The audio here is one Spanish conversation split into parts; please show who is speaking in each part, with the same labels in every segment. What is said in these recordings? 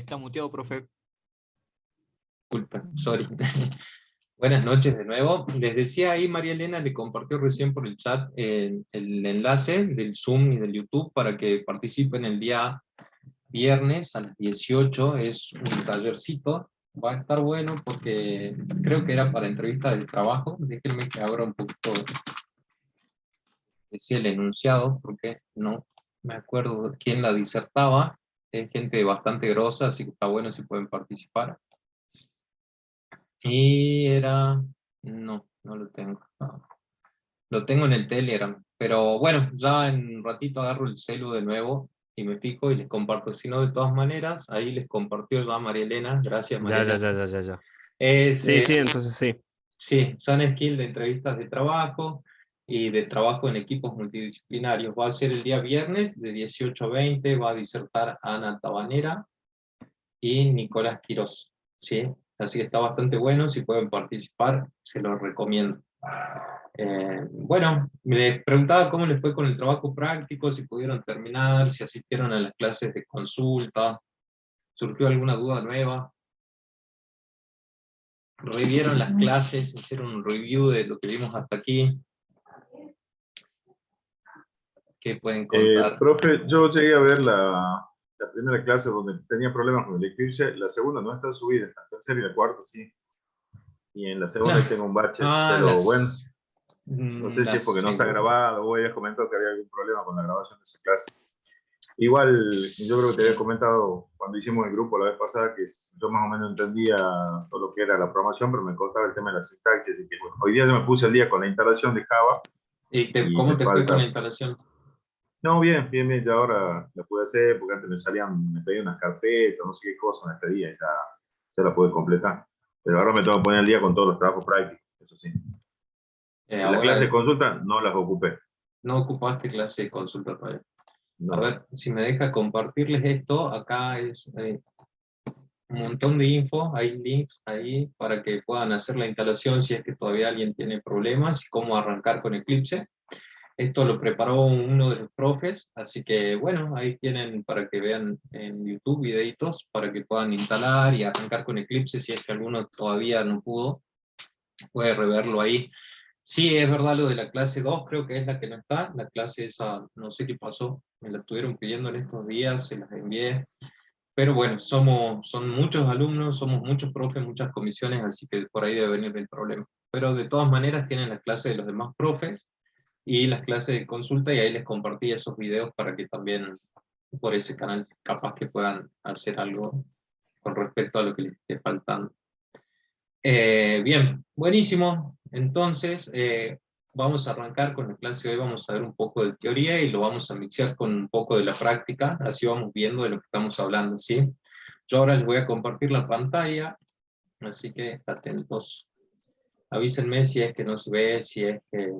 Speaker 1: Está muteado, profe.
Speaker 2: Disculpa, sorry. Buenas noches de nuevo. Les decía ahí, María Elena le compartió recién por el chat el enlace del Zoom y del YouTube para que participen el día viernes a las 18. Es un tallercito. Va a estar bueno porque creo que era para entrevistas de trabajo. Déjenme que abra un poquito, decía el enunciado, porque no me acuerdo quién la disertaba. Es gente bastante grosa, así que está bueno si pueden participar. Y era... no lo tengo. No. Lo tengo en el Telegram. Pero bueno, ya en un ratito agarro el celu de nuevo y me fijo y les comparto. Si no, de todas maneras, ahí les compartió ya María Elena. Gracias, María Elena.
Speaker 1: Ya.
Speaker 2: Es,
Speaker 1: Sí, sí, entonces sí.
Speaker 2: sí, son skills de entrevistas de trabajo y de trabajo en equipos multidisciplinarios. Va a ser el día viernes de 18 a 20. Va a disertar Ana Tabanera y Nicolás Quirós, ¿sí? Así que está bastante bueno, si pueden participar, se los recomiendo. Bueno, les preguntaba cómo les fue con el trabajo práctico, si pudieron terminar, si asistieron a las clases de consulta, surgió alguna duda nueva, revieron las clases, hicieron un review de lo que vimos hasta aquí, ¿qué pueden contar?
Speaker 3: Profe, yo llegué a ver la primera clase donde tenía problemas con el Eclipse. La segunda no está subida, la tercera y la cuarta sí. Y en la segunda ahí tengo un bache, pero bueno, no sé si es porque no está
Speaker 2: segunda,
Speaker 3: grabado o habías comentado que había algún problema con la grabación de esa clase. Igual, yo creo que te había
Speaker 2: sí.
Speaker 3: comentado cuando hicimos el grupo la vez pasada que yo más o menos entendía todo lo que era la programación, pero me costaba el tema de la sintaxis. Así que bueno, hoy día yo me puse al día con la instalación de Java
Speaker 2: ¿Y
Speaker 3: y
Speaker 2: cómo
Speaker 3: me
Speaker 2: te fue con la
Speaker 3: falta.
Speaker 2: instalación?
Speaker 3: No, bien, bien, bien, ya ahora la pude hacer, porque antes me pedían unas carpetas, no sé qué cosa en este día, y ya se la pude completar. Pero ahora me tengo que poner al día con todos los trabajos prácticos, eso sí. En la clase
Speaker 2: Ahora
Speaker 3: de consulta no las ocupé,
Speaker 2: no ocupaste clase de consulta todavía. A
Speaker 3: no.
Speaker 2: ver, si me deja compartirles esto, acá es un montón de info, hay links ahí para que puedan hacer la instalación si es que todavía alguien tiene problemas y cómo arrancar con Eclipse. Esto lo preparó uno de los profes, así que bueno, ahí tienen para que vean en YouTube videitos para que puedan instalar y arrancar con Eclipse si es que alguno todavía no pudo, puede reverlo ahí. Sí, es verdad lo de la clase 2 creo que es la que no está, la clase esa, no sé qué pasó, me la estuvieron pidiendo en estos días, se las envié, pero bueno, son muchos alumnos, somos muchos profes, muchas comisiones, así que por ahí debe venir el problema. Pero de todas maneras tienen las clases de los demás profes y las clases de consulta y ahí les compartí esos videos para que también por ese canal capaz que puedan hacer algo con respecto a lo que les esté faltando. Bien, buenísimo. Entonces, vamos a arrancar con la clase de hoy, vamos a ver un poco de teoría y lo vamos a mixear con un poco de la práctica, así vamos viendo de lo que estamos hablando, ¿sí? Yo ahora les voy a compartir la pantalla, así que atentos. Avísenme si es que no se ve, si es que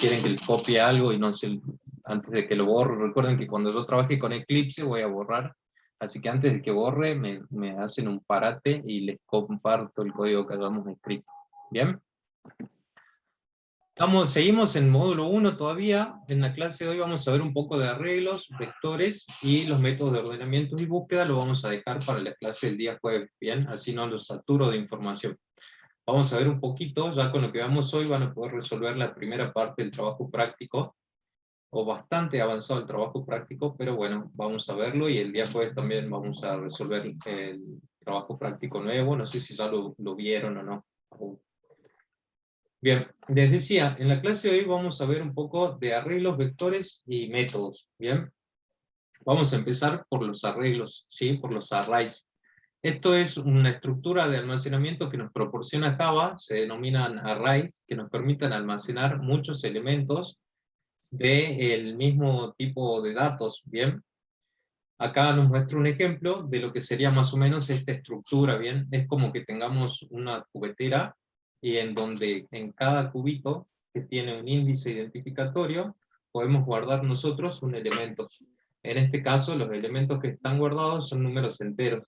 Speaker 2: quieren que les copie algo y no se, antes de que lo borre. Recuerden que cuando yo trabaje con Eclipse voy a borrar, así que antes de que borre me hacen un parate y les comparto el código que hayamos escrito. ¿Bien? Seguimos en módulo 1 todavía. En la clase de hoy vamos a ver un poco de arreglos, vectores y los métodos de ordenamiento y búsqueda. Lo vamos a dejar para la clase del día jueves, ¿bien? Así no los saturo de información. Vamos a ver un poquito, ya con lo que vamos hoy van a poder resolver la primera parte del trabajo práctico, o bastante avanzado el trabajo práctico, pero bueno, vamos a verlo y el día jueves también vamos a resolver el trabajo práctico nuevo, no sé si ya lo vieron o no. Bien, les decía, en la clase de hoy vamos a ver un poco de arreglos, vectores y métodos, ¿bien? Vamos a empezar por los arreglos, ¿sí? Por los arrays. Esto es una estructura de almacenamiento que nos proporciona Java, se denominan arrays, que nos permiten almacenar muchos elementos del mismo tipo de datos, ¿bien? Acá nos muestra un ejemplo de lo que sería más o menos esta estructura, ¿bien? Es como que tengamos una cubetera y en donde en cada cubito que tiene un índice identificatorio podemos guardar nosotros un elemento. En este caso los elementos que están guardados son números enteros.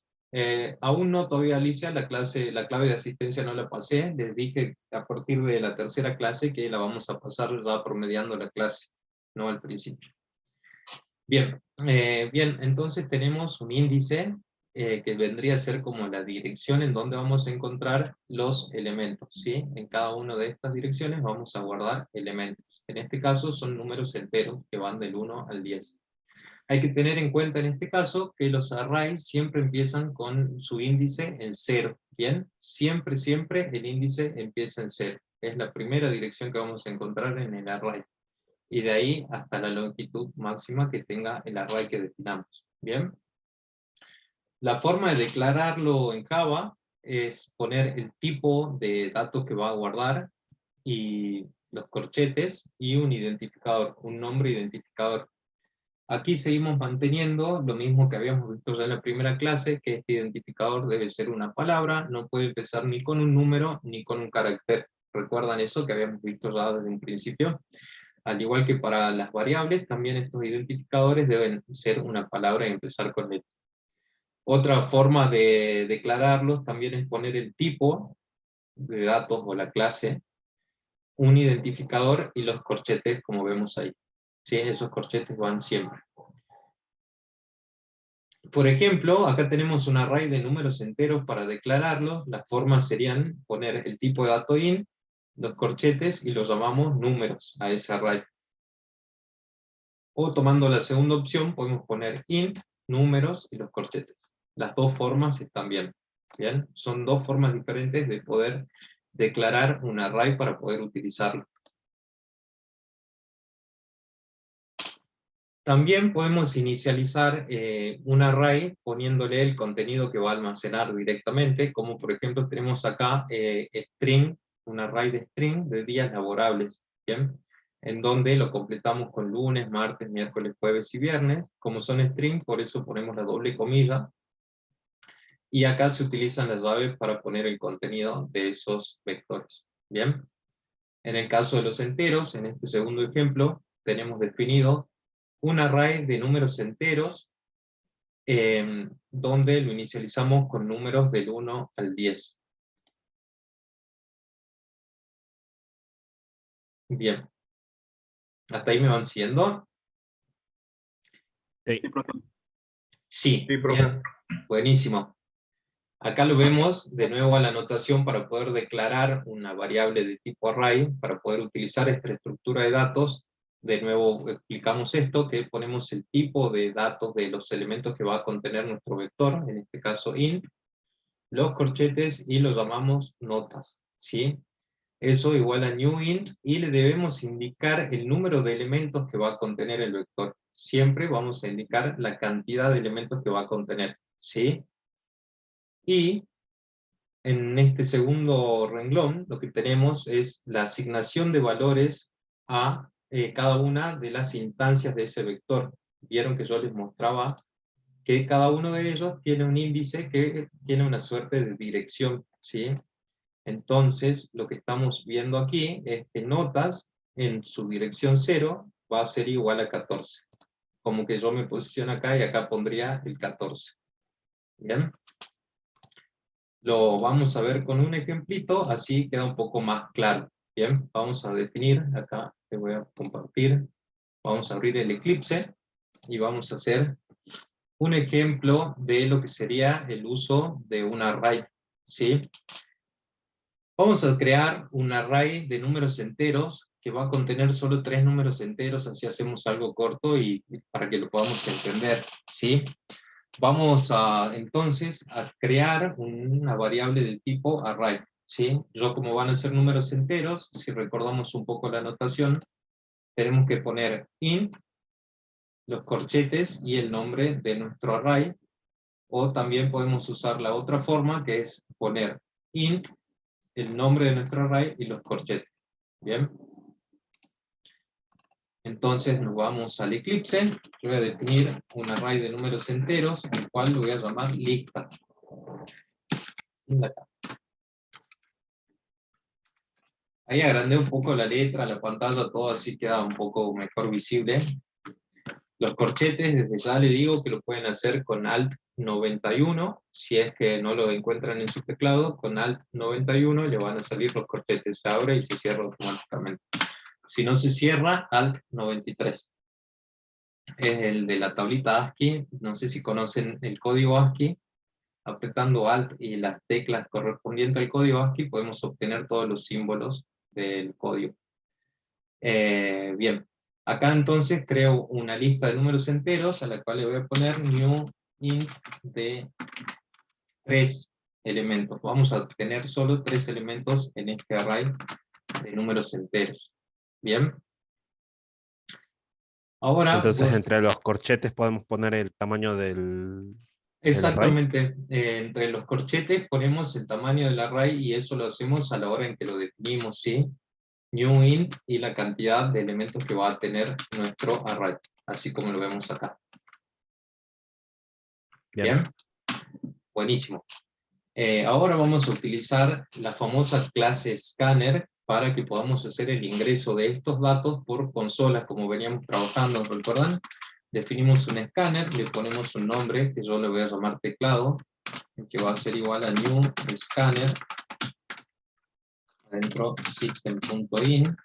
Speaker 2: Aún no todavía, Alicia, la clave de asistencia no la pasé, les dije a partir de la tercera clase que la vamos a pasar ya promediando la clase, no al principio. Bien, bien, entonces tenemos un índice que vendría a ser como la dirección en donde vamos a encontrar los elementos, ¿sí? En cada una de estas direcciones vamos a guardar elementos. En este caso son números enteros que van del 1 al 10. Hay que tener en cuenta en este caso que los arrays siempre empiezan con su índice en 0, ¿bien? Siempre, siempre el índice empieza en 0. Es la primera dirección que vamos a encontrar en el array. Y de ahí hasta la longitud máxima que tenga el array que definamos, ¿bien? La forma de declararlo en Java es poner el tipo de datos que va a guardar y los corchetes y un identificador, un nombre identificador. Aquí seguimos manteniendo lo mismo que habíamos visto ya en la primera clase, que este identificador debe ser una palabra, no puede empezar ni con un número ni con un carácter. ¿Recuerdan eso que habíamos visto ya desde un principio? Al igual que para las variables, también estos identificadores deben ser una palabra y empezar con letra. Otra forma de declararlos también es poner el tipo de datos o la clase, un identificador y los corchetes como vemos ahí. ¿Sí? Esos corchetes van siempre. Por ejemplo, acá tenemos un array de números enteros para declararlos. Las formas serían poner el tipo de dato int, los corchetes y los llamamos números a ese array. O tomando la segunda opción podemos poner int, números y los corchetes. Las dos formas están bien. ¿Bien? Son dos formas diferentes de poder declarar un array para poder utilizarlo. También podemos inicializar un array poniéndole el contenido que va a almacenar directamente, como por ejemplo tenemos acá string, un array de string de días laborables, ¿bien? En donde lo completamos con lunes, martes, miércoles, jueves y viernes. Como son string, por eso ponemos la doble comilla. Y acá se utilizan las llaves para poner el contenido de esos vectores, ¿bien? En el caso de los enteros, en este segundo ejemplo, tenemos definido un array de números enteros, donde lo inicializamos con números del 1 al 10. Bien. ¿Hasta ahí me van siguiendo?
Speaker 1: Sí.
Speaker 2: Sí,
Speaker 3: Sí, profe.
Speaker 2: bien. Buenísimo. Acá lo vemos de nuevo a la anotación para poder declarar una variable de tipo array, para poder utilizar esta estructura de datos. De nuevo explicamos esto, que ponemos el tipo de datos de los elementos que va a contener nuestro vector, en este caso int, los corchetes y los llamamos notas, ¿sí? Eso igual a newInt y le debemos indicar el número de elementos que va a contener el vector. Siempre vamos a indicar la cantidad de elementos que va a contener, ¿sí? Y en este segundo renglón lo que tenemos es la asignación de valores a cada una de las instancias de ese vector. Vieron que yo les mostraba que cada uno de ellos tiene un índice que tiene una suerte de dirección, ¿sí? Entonces, lo que estamos viendo aquí es que notas en su dirección 0 va a ser igual a 14. Como que yo me posiciono acá y acá pondría el 14. ¿Bien? Lo vamos a ver con un ejemplito, así queda un poco más claro. Bien, vamos a definir, acá te voy a compartir, vamos a abrir el Eclipse y vamos a hacer un ejemplo de lo que sería el uso de un array, ¿sí? Vamos a crear un array de números enteros que va a contener solo 3 números enteros, así hacemos algo corto y para que lo podamos entender, ¿sí? Vamos a, entonces, a crear una variable del tipo array, ¿sí? Yo, como van a ser números enteros, si recordamos un poco la notación, tenemos que poner int, los corchetes y el nombre de nuestro array, o también podemos usar la otra forma, que es poner int, el nombre de nuestro array y los corchetes. Bien. Entonces nos vamos al Eclipse. Yo voy a definir un array de números enteros, el cual lo voy a llamar lista. Ahí agrandé un poco la letra, la pantalla, todo así queda un poco mejor visible. Los corchetes, desde ya le digo que lo pueden hacer con Alt 91, si es que no lo encuentran en su teclado, con Alt 91 le van a salir los corchetes, se abre y se cierra automáticamente. Si no se cierra, Alt 93. Es el de la tablita ASCII, no sé si conocen el código ASCII, apretando Alt y las teclas correspondientes al código ASCII, podemos obtener todos los símbolos del código. Bien, acá entonces creo una lista de números enteros, a la cual le voy a poner new int de 3 elementos. Vamos a tener solo 3 elementos en este array de números enteros. Bien. Ahora,
Speaker 1: Entonces, entre los corchetes podemos poner el tamaño del array.
Speaker 2: exactamente, entre los corchetes ponemos el tamaño del array y eso lo hacemos a la hora en que lo definimos, ¿sí? New int y la cantidad de elementos que va a tener nuestro array, así como lo vemos acá.
Speaker 1: Bien.
Speaker 2: Bien, buenísimo. Ahora vamos a utilizar la famosa clase scanner para que podamos hacer el ingreso de estos datos por consolas, como veníamos trabajando, ¿recuerdan? Definimos un escáner, le ponemos un nombre, que yo le voy a llamar teclado, que va a ser igual a new scanner, adentro system.in,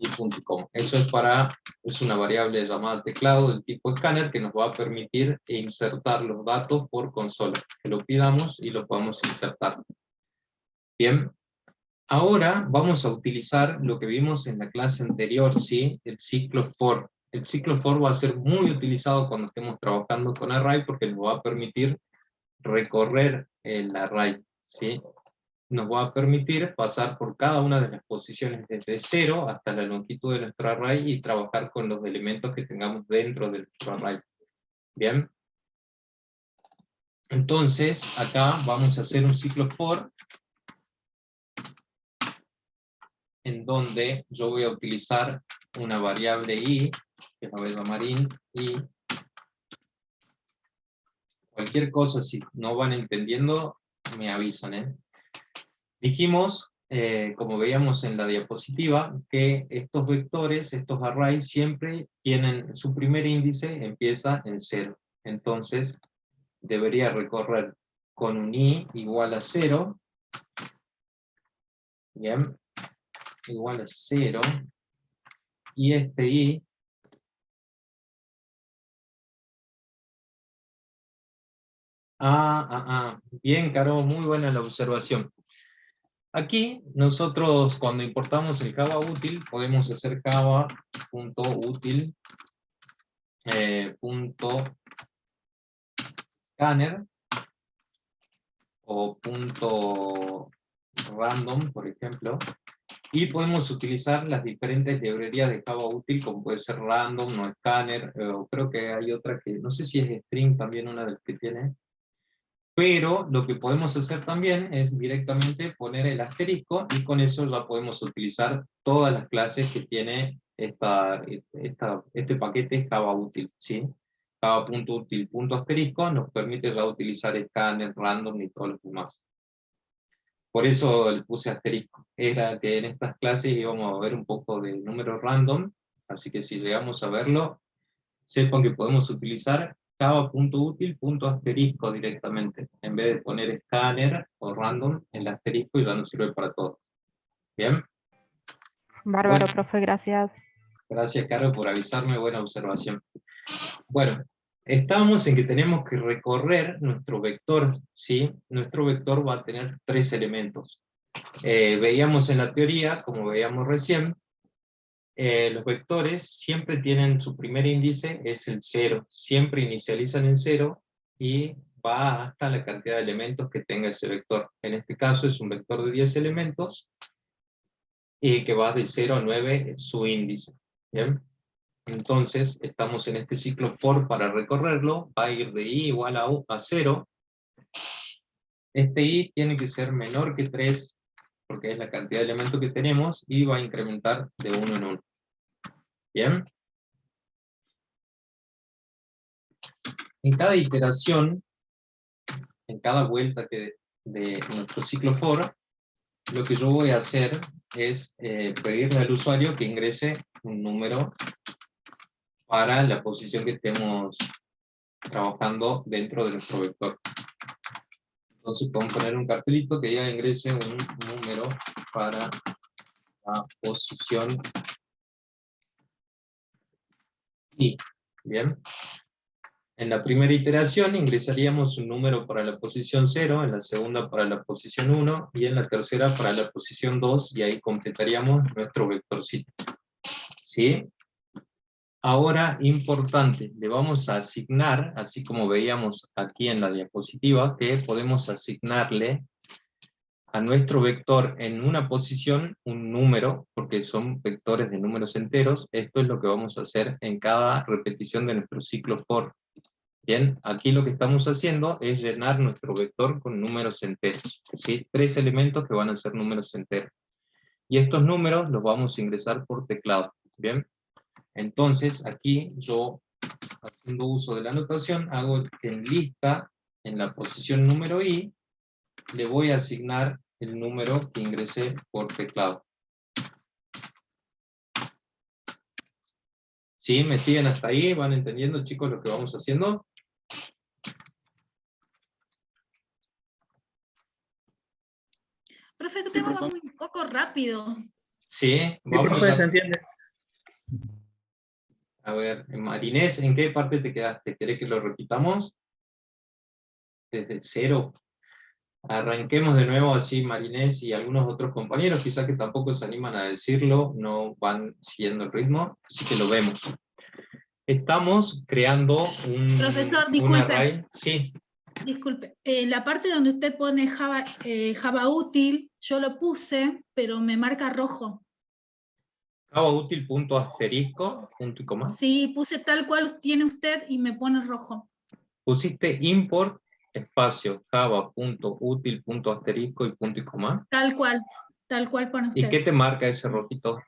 Speaker 2: y .com. Eso es una variable llamada teclado del tipo scanner que nos va a permitir insertar los datos por consola, que lo pidamos y lo podamos insertar. Bien, ahora vamos a utilizar lo que vimos en la clase anterior, ¿sí? El ciclo for. El ciclo for va a ser muy utilizado cuando estemos trabajando con array porque nos va a permitir recorrer el array, ¿sí? Nos va a permitir pasar por cada una de las posiciones desde 0 hasta la longitud de nuestro array y trabajar con los elementos que tengamos dentro de nuestro array. ¿Bien? Entonces, acá vamos a hacer un ciclo for en donde yo voy a utilizar una variable i, que la voy a llamar int, y cualquier cosa, si no van entendiendo, me avisan, ¿eh? Dijimos, como veíamos en la diapositiva, que estos vectores, estos arrays, siempre tienen, su primer índice empieza en 0. Entonces, debería recorrer con un i igual a 0, bien, igual a 0, y este i bien, Caro, muy buena la observación. Aquí, nosotros cuando importamos el Java útil, podemos hacer java.util .scanner o .random, por ejemplo, y podemos utilizar las diferentes librerías de Java útil, como puede ser random, no scanner, o creo que hay otra que, no sé si es string también una de las que tiene. Pero lo que podemos hacer también es directamente poner el asterisco y con eso ya podemos utilizar todas las clases que tiene este paquete Java útil, ¿sí? Java.util.asterisco nos permite ya utilizar scanner, random y todos los demás. Por eso le puse asterisco. Era que en estas clases íbamos a ver un poco de número random, así que si llegamos a verlo, sepan que podemos utilizar java.util.asterisco directamente, en vez de poner scanner o random, el asterisco y ya nos sirve para todos. ¿Bien?
Speaker 4: Bárbaro,
Speaker 2: Bueno,
Speaker 4: profe, gracias.
Speaker 2: gracias, Caro, por avisarme, buena observación. Bueno, estamos en que tenemos que recorrer nuestro vector, ¿sí? Nuestro vector va a tener 3 elementos. Veíamos en la teoría, como veíamos recién, los vectores siempre tienen su primer índice, es el 0, siempre inicializan en 0 y va hasta la cantidad de elementos que tenga ese vector. En este caso es un vector de 10 elementos y que va de 0 a 9 su índice. ¿Bien? Entonces estamos en este ciclo for para recorrerlo, va a ir de i igual a 0. Este i tiene que ser menor que 3 porque es la cantidad de elementos que tenemos y va a incrementar de 1 en 1. ¿Bien? En cada iteración, en cada vuelta de nuestro ciclo for, lo que yo voy a hacer es pedirle al usuario que ingrese un número para la posición que estemos trabajando dentro de nuestro vector. Entonces podemos poner un cartelito que ya ingrese un número para la posición i. Bien. En la primera iteración ingresaríamos un número para la posición 0, en la segunda para la posición 1, y en la tercera para la posición 2, y ahí completaríamos nuestro vectorcito. ¿Sí? Ahora, importante, le vamos a asignar, así como veíamos aquí en la diapositiva, que podemos asignarle a nuestro vector en una posición un número, porque son vectores de números enteros. Esto es lo que vamos a hacer en cada repetición de nuestro ciclo for. Bien, aquí lo que estamos haciendo es llenar nuestro vector con números enteros, ¿sí? 3 elementos que van a ser números enteros. Y estos números los vamos a ingresar por teclado, ¿bien? Entonces, aquí yo, haciendo uso de la anotación, hago que en lista, en la posición número i, le voy a asignar el número que ingresé por teclado. ¿Sí? ¿Me siguen hasta ahí? ¿Van entendiendo, chicos, lo que vamos haciendo?
Speaker 5: Profe, que te va muy un poco rápido.
Speaker 2: Sí,
Speaker 6: Sí,
Speaker 2: vamos
Speaker 6: profe,
Speaker 2: a...
Speaker 6: se entiende.
Speaker 2: A ver, Marinés, ¿en qué parte te quedaste? ¿Querés que lo repitamos? Desde cero. Arranquemos de nuevo así, Marinés y algunos otros compañeros, quizás que tampoco se animan a decirlo, no van siguiendo el ritmo, así que lo vemos. Estamos creando
Speaker 5: Profesor,
Speaker 2: un
Speaker 5: disculpe.
Speaker 2: array. Sí,
Speaker 5: Disculpe, la parte donde usted pone Java, Java útil, yo lo puse, pero me marca rojo.
Speaker 2: Java útil punto asterisco, punto y coma.
Speaker 5: Sí, puse tal cual tiene usted y me pone rojo.
Speaker 2: Pusiste import, espacio, java punto útil punto asterisco y punto y coma.
Speaker 5: Tal cual pone usted.
Speaker 2: ¿Y qué te marca ese rojito?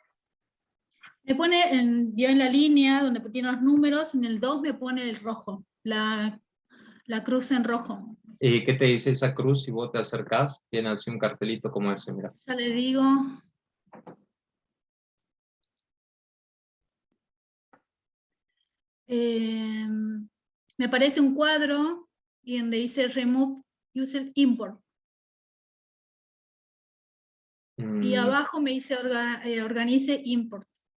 Speaker 5: Me pone, vio en la línea donde tiene los números, en el 2 me pone el rojo, la cruz en rojo.
Speaker 2: ¿Y qué te dice esa cruz si vos te acercás? Tiene así un cartelito como ese, mira.
Speaker 5: Ya le digo. Me aparece un cuadro y donde dice Remove User Import. Y abajo me dice Organize Imports.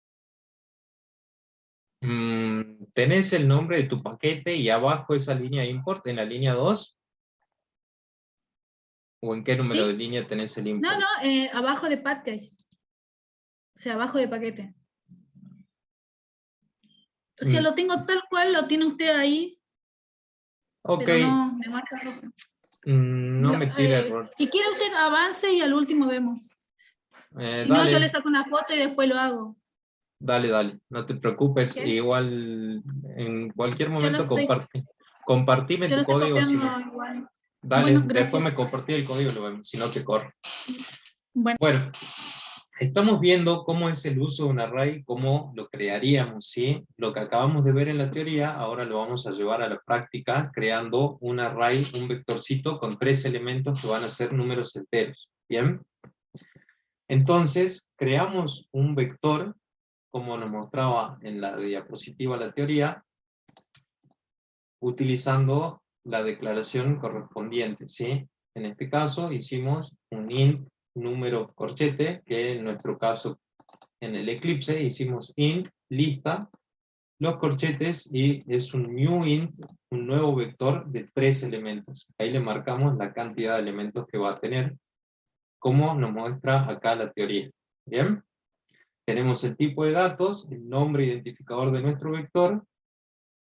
Speaker 2: ¿Tenés el nombre de tu paquete y abajo esa línea import en la línea 2? ¿O en qué número
Speaker 5: ¿Sí?
Speaker 2: de línea tenés el import?
Speaker 5: No, abajo de package. O sea, abajo de paquete. O sea, lo tengo tal cual, lo tiene usted ahí.
Speaker 2: Ok.
Speaker 5: Pero no, me marca rojo.
Speaker 2: No me tira error.
Speaker 5: Si quiere usted avance y al último vemos. Si no,
Speaker 2: Dale.
Speaker 5: yo le saco una foto y después lo hago.
Speaker 2: Dale, no te preocupes.
Speaker 5: ¿Okay?
Speaker 2: Igual en cualquier
Speaker 5: Yo lo
Speaker 2: momento
Speaker 5: estoy,
Speaker 2: compartime
Speaker 5: yo lo
Speaker 2: tu
Speaker 5: estoy
Speaker 2: código. Si
Speaker 5: copiando
Speaker 2: no.
Speaker 5: igual.
Speaker 2: Dale,
Speaker 5: Bueno,
Speaker 2: después
Speaker 5: gracias.
Speaker 2: me compartí el código y lo vemos, si no te corro.
Speaker 5: Bueno.
Speaker 2: Estamos viendo cómo es el uso de un array, cómo lo crearíamos, ¿sí? Lo que acabamos de ver en la teoría, ahora lo vamos a llevar a la práctica, creando un array, un vectorcito con 3 elementos que van a ser números enteros, ¿bien? Entonces, creamos un vector, como nos mostraba en la diapositiva la teoría, utilizando la declaración correspondiente, ¿sí? En este caso hicimos un int número corchete, que en nuestro caso en el Eclipse hicimos int lista los corchetes y es un new int, un nuevo vector de 3 elementos. Ahí le marcamos la cantidad de elementos que va a tener, como nos muestra acá la teoría. ¿Bien? Tenemos el tipo de datos, el nombre identificador de nuestro vector,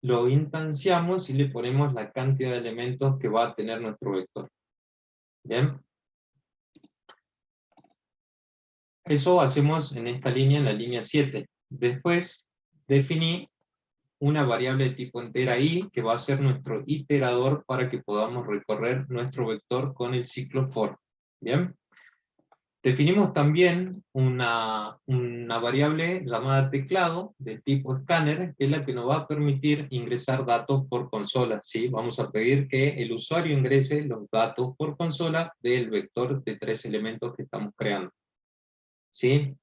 Speaker 2: lo instanciamos y le ponemos la cantidad de elementos que va a tener nuestro vector. ¿Bien? Eso hacemos en esta línea, en la línea 7. Después definí una variable de tipo entera i, que va a ser nuestro iterador para que podamos recorrer nuestro vector con el ciclo for. ¿Bien? Definimos también una variable llamada teclado de tipo scanner, que es la que nos va a permitir ingresar datos por consola, ¿sí? Vamos a pedir que el usuario ingrese los datos por consola del vector de 3 elementos que estamos creando, ¿sí?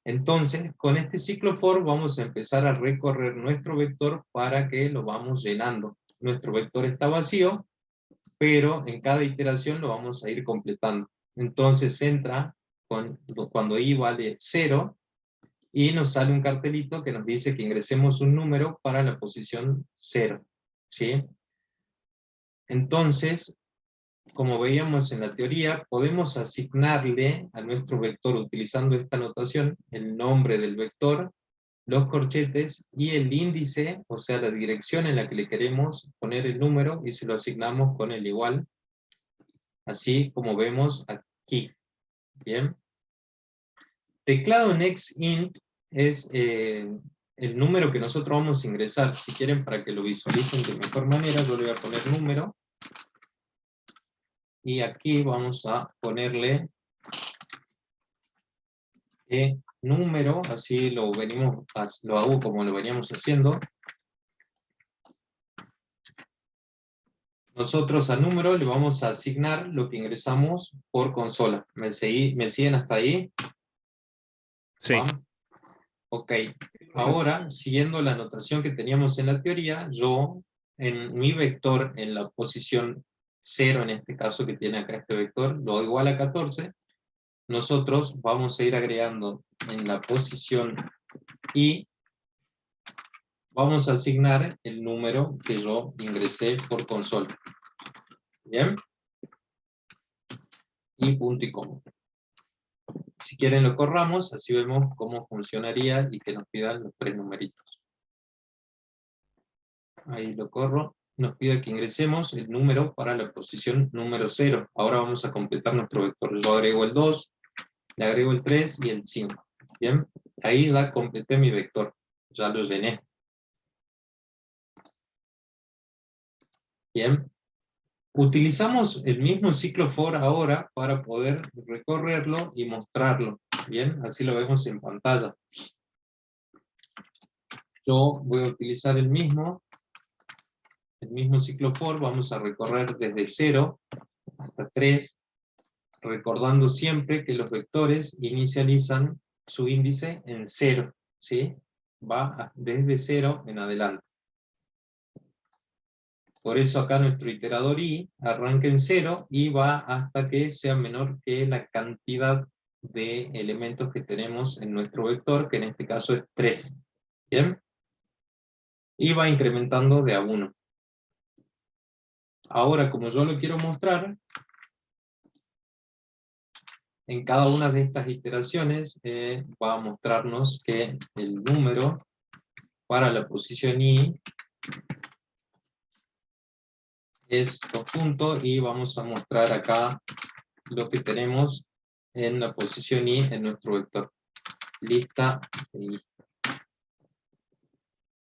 Speaker 2: Entonces, con este ciclo for vamos a empezar a recorrer nuestro vector para que lo vamos llenando. Nuestro vector está vacío, pero en cada iteración lo vamos a ir completando. Entonces entra cuando i vale 0, y nos sale un cartelito que nos dice que ingresemos un número para la posición 0. ¿sí? Entonces, como veíamos en la teoría, podemos asignarle a nuestro vector, utilizando esta notación, el nombre del vector, los corchetes y el índice, o sea, la dirección en la que le queremos poner el número, y se lo asignamos con el igual, así como vemos aquí. Bien. Teclado nextInt es el número que nosotros vamos a ingresar. Si quieren, para que lo visualicen de mejor manera, yo le voy a poner número. Y aquí vamos a ponerle número, así lo hago como lo veníamos haciendo. Nosotros al número le vamos a asignar lo que ingresamos por consola. ¿Me siguen hasta ahí?
Speaker 1: Sí.
Speaker 2: ¿Va? Ok. Ahora, siguiendo la notación que teníamos en la teoría, yo en mi vector, en la posición 0, en este caso que tiene acá este vector, lo igual a 14, nosotros vamos a ir agregando en la posición I, vamos a asignar el número que yo ingresé por consola. ¿Bien? Y punto y coma. Si quieren lo corramos, así vemos cómo funcionaría y que nos pidan los 3 numeritos. Ahí lo corro. Nos pide que ingresemos el número para la posición número 0. Ahora vamos a completar nuestro vector. Yo agrego el 2, le agrego el 3 y el 5. Bien, ahí ya completé mi vector. Ya lo llené. Bien. Utilizamos el mismo ciclo for ahora para poder recorrerlo y mostrarlo. Bien, así lo vemos en pantalla. Yo voy a utilizar el mismo ciclo for, vamos a recorrer desde 0 hasta 3, recordando siempre que los vectores inicializan su índice en 0, ¿sí? Va desde 0 en adelante. Por eso acá nuestro iterador i arranca en 0 y va hasta que sea menor que la cantidad de elementos que tenemos en nuestro vector, que en este caso es 3. ¿Bien? Y va incrementando de a 1. Ahora, como yo lo quiero mostrar, en cada una de estas iteraciones va a mostrarnos que el número para la posición i es 2 puntos, y vamos a mostrar acá lo que tenemos en la posición i en nuestro vector. Lista de i.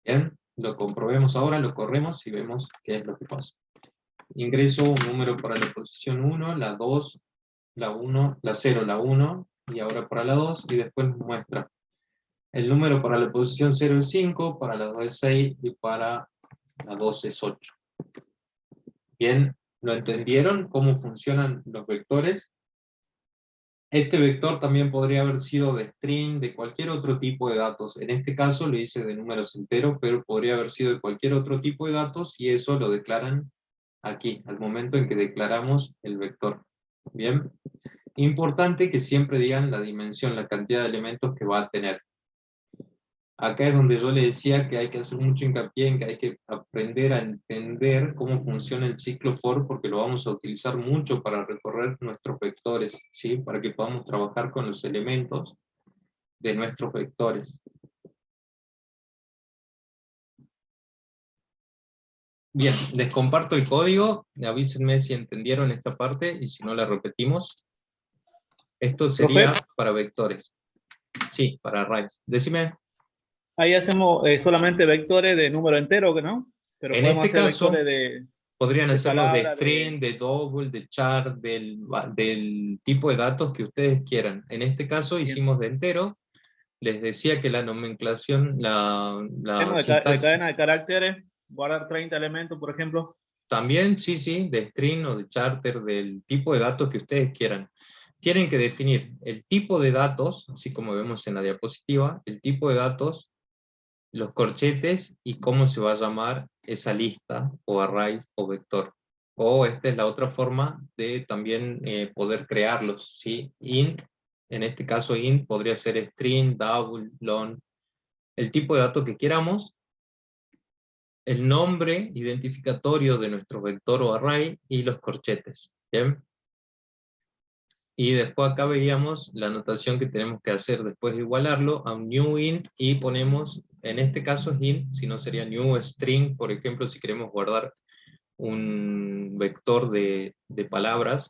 Speaker 2: Bien, lo comprobemos ahora, lo corremos y vemos qué es lo que pasa. Ingreso un número para la posición 1, la 2, la 1, la 0, la 1, y ahora para la 2, y después nos muestra el número para la posición 0 es 5, para la 2 es 6, y para la 2 es 8. Bien, ¿lo entendieron cómo funcionan los vectores? Este vector también podría haber sido de string, de cualquier otro tipo de datos. En este caso lo hice de números enteros, pero podría haber sido de cualquier otro tipo de datos, y eso lo declaran aquí, al momento en que declaramos el vector. Bien, importante que siempre digan la dimensión, la cantidad de elementos que va a tener. Acá es donde yo le decía que hay que hacer mucho hincapié en que hay que aprender a entender cómo funciona el ciclo for, porque lo vamos a utilizar mucho para recorrer nuestros vectores, ¿sí? Para que podamos trabajar con los elementos de nuestros vectores. Bien, les comparto el código, avísenme si entendieron esta parte y si no la repetimos. Esto sería para vectores. Sí, para arrays. Decime.
Speaker 6: Ahí hacemos solamente vectores de número entero, ¿no? Pero
Speaker 2: En
Speaker 6: podemos
Speaker 2: este
Speaker 6: hacer
Speaker 2: caso,
Speaker 6: vectores de
Speaker 2: podrían hacerlo de
Speaker 6: palabra,
Speaker 2: string, de double, de char, del tipo de datos que ustedes quieran. En este caso hicimos de entero. Les decía que la nomenclación, la
Speaker 6: de
Speaker 2: sintaxis,
Speaker 6: cadena de caracteres, guardar 30 elementos, por ejemplo.
Speaker 2: también, sí, de string o de charter, del tipo de datos que ustedes quieran. Tienen que definir el tipo de datos, así como vemos en la diapositiva, el tipo de datos, los corchetes y cómo se va a llamar esa lista, o array, o vector. O esta es la otra forma de también poder crearlos, ¿sí? Int, en este caso int podría ser string, double, long, el tipo de datos que queramos, el nombre identificatorio de nuestro vector o array y los corchetes. ¿Bien? Y después acá veíamos la anotación que tenemos que hacer después de igualarlo a un new int, y ponemos, en este caso es int, si no sería new string, por ejemplo, si queremos guardar un vector de palabras,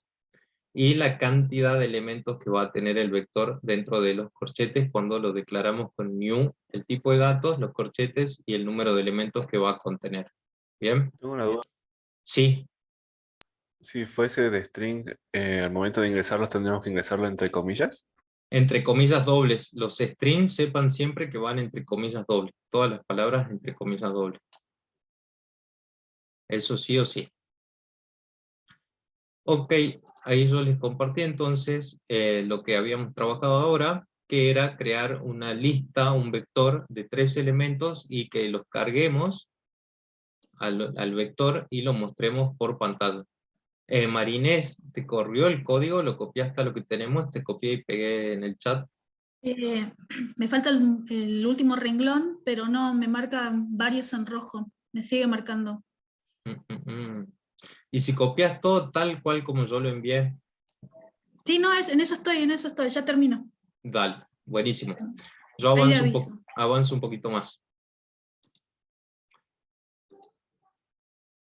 Speaker 2: y la cantidad de elementos que va a tener el vector dentro de los corchetes cuando lo declaramos con new, el tipo de datos, los corchetes y el número de elementos que va a contener. ¿Bien?
Speaker 1: Tengo una duda.
Speaker 2: Sí,
Speaker 1: Si fuese de string, al momento de ingresarlos tendríamos que ingresarlo entre comillas.
Speaker 2: entre comillas dobles. Los strings sepan siempre que van entre comillas dobles. Todas las palabras entre comillas dobles. Eso sí o sí. Ok, ahí yo les compartí entonces lo que habíamos trabajado ahora, que era crear una lista, un vector de 3 elementos y que los carguemos al vector y lo mostremos por pantalla. Marinés, ¿te corrió el código? ¿Lo copiaste a lo que tenemos? Te copié y pegué en el chat.
Speaker 5: Me falta el último renglón, pero no, me marca varios en rojo. Me sigue marcando.
Speaker 2: Y si copias todo tal cual como yo lo envié,
Speaker 5: Sí, no, en eso estoy, ya termino.
Speaker 2: dale, buenísimo. Yo
Speaker 5: Ahí le
Speaker 2: avanzo un poquito más.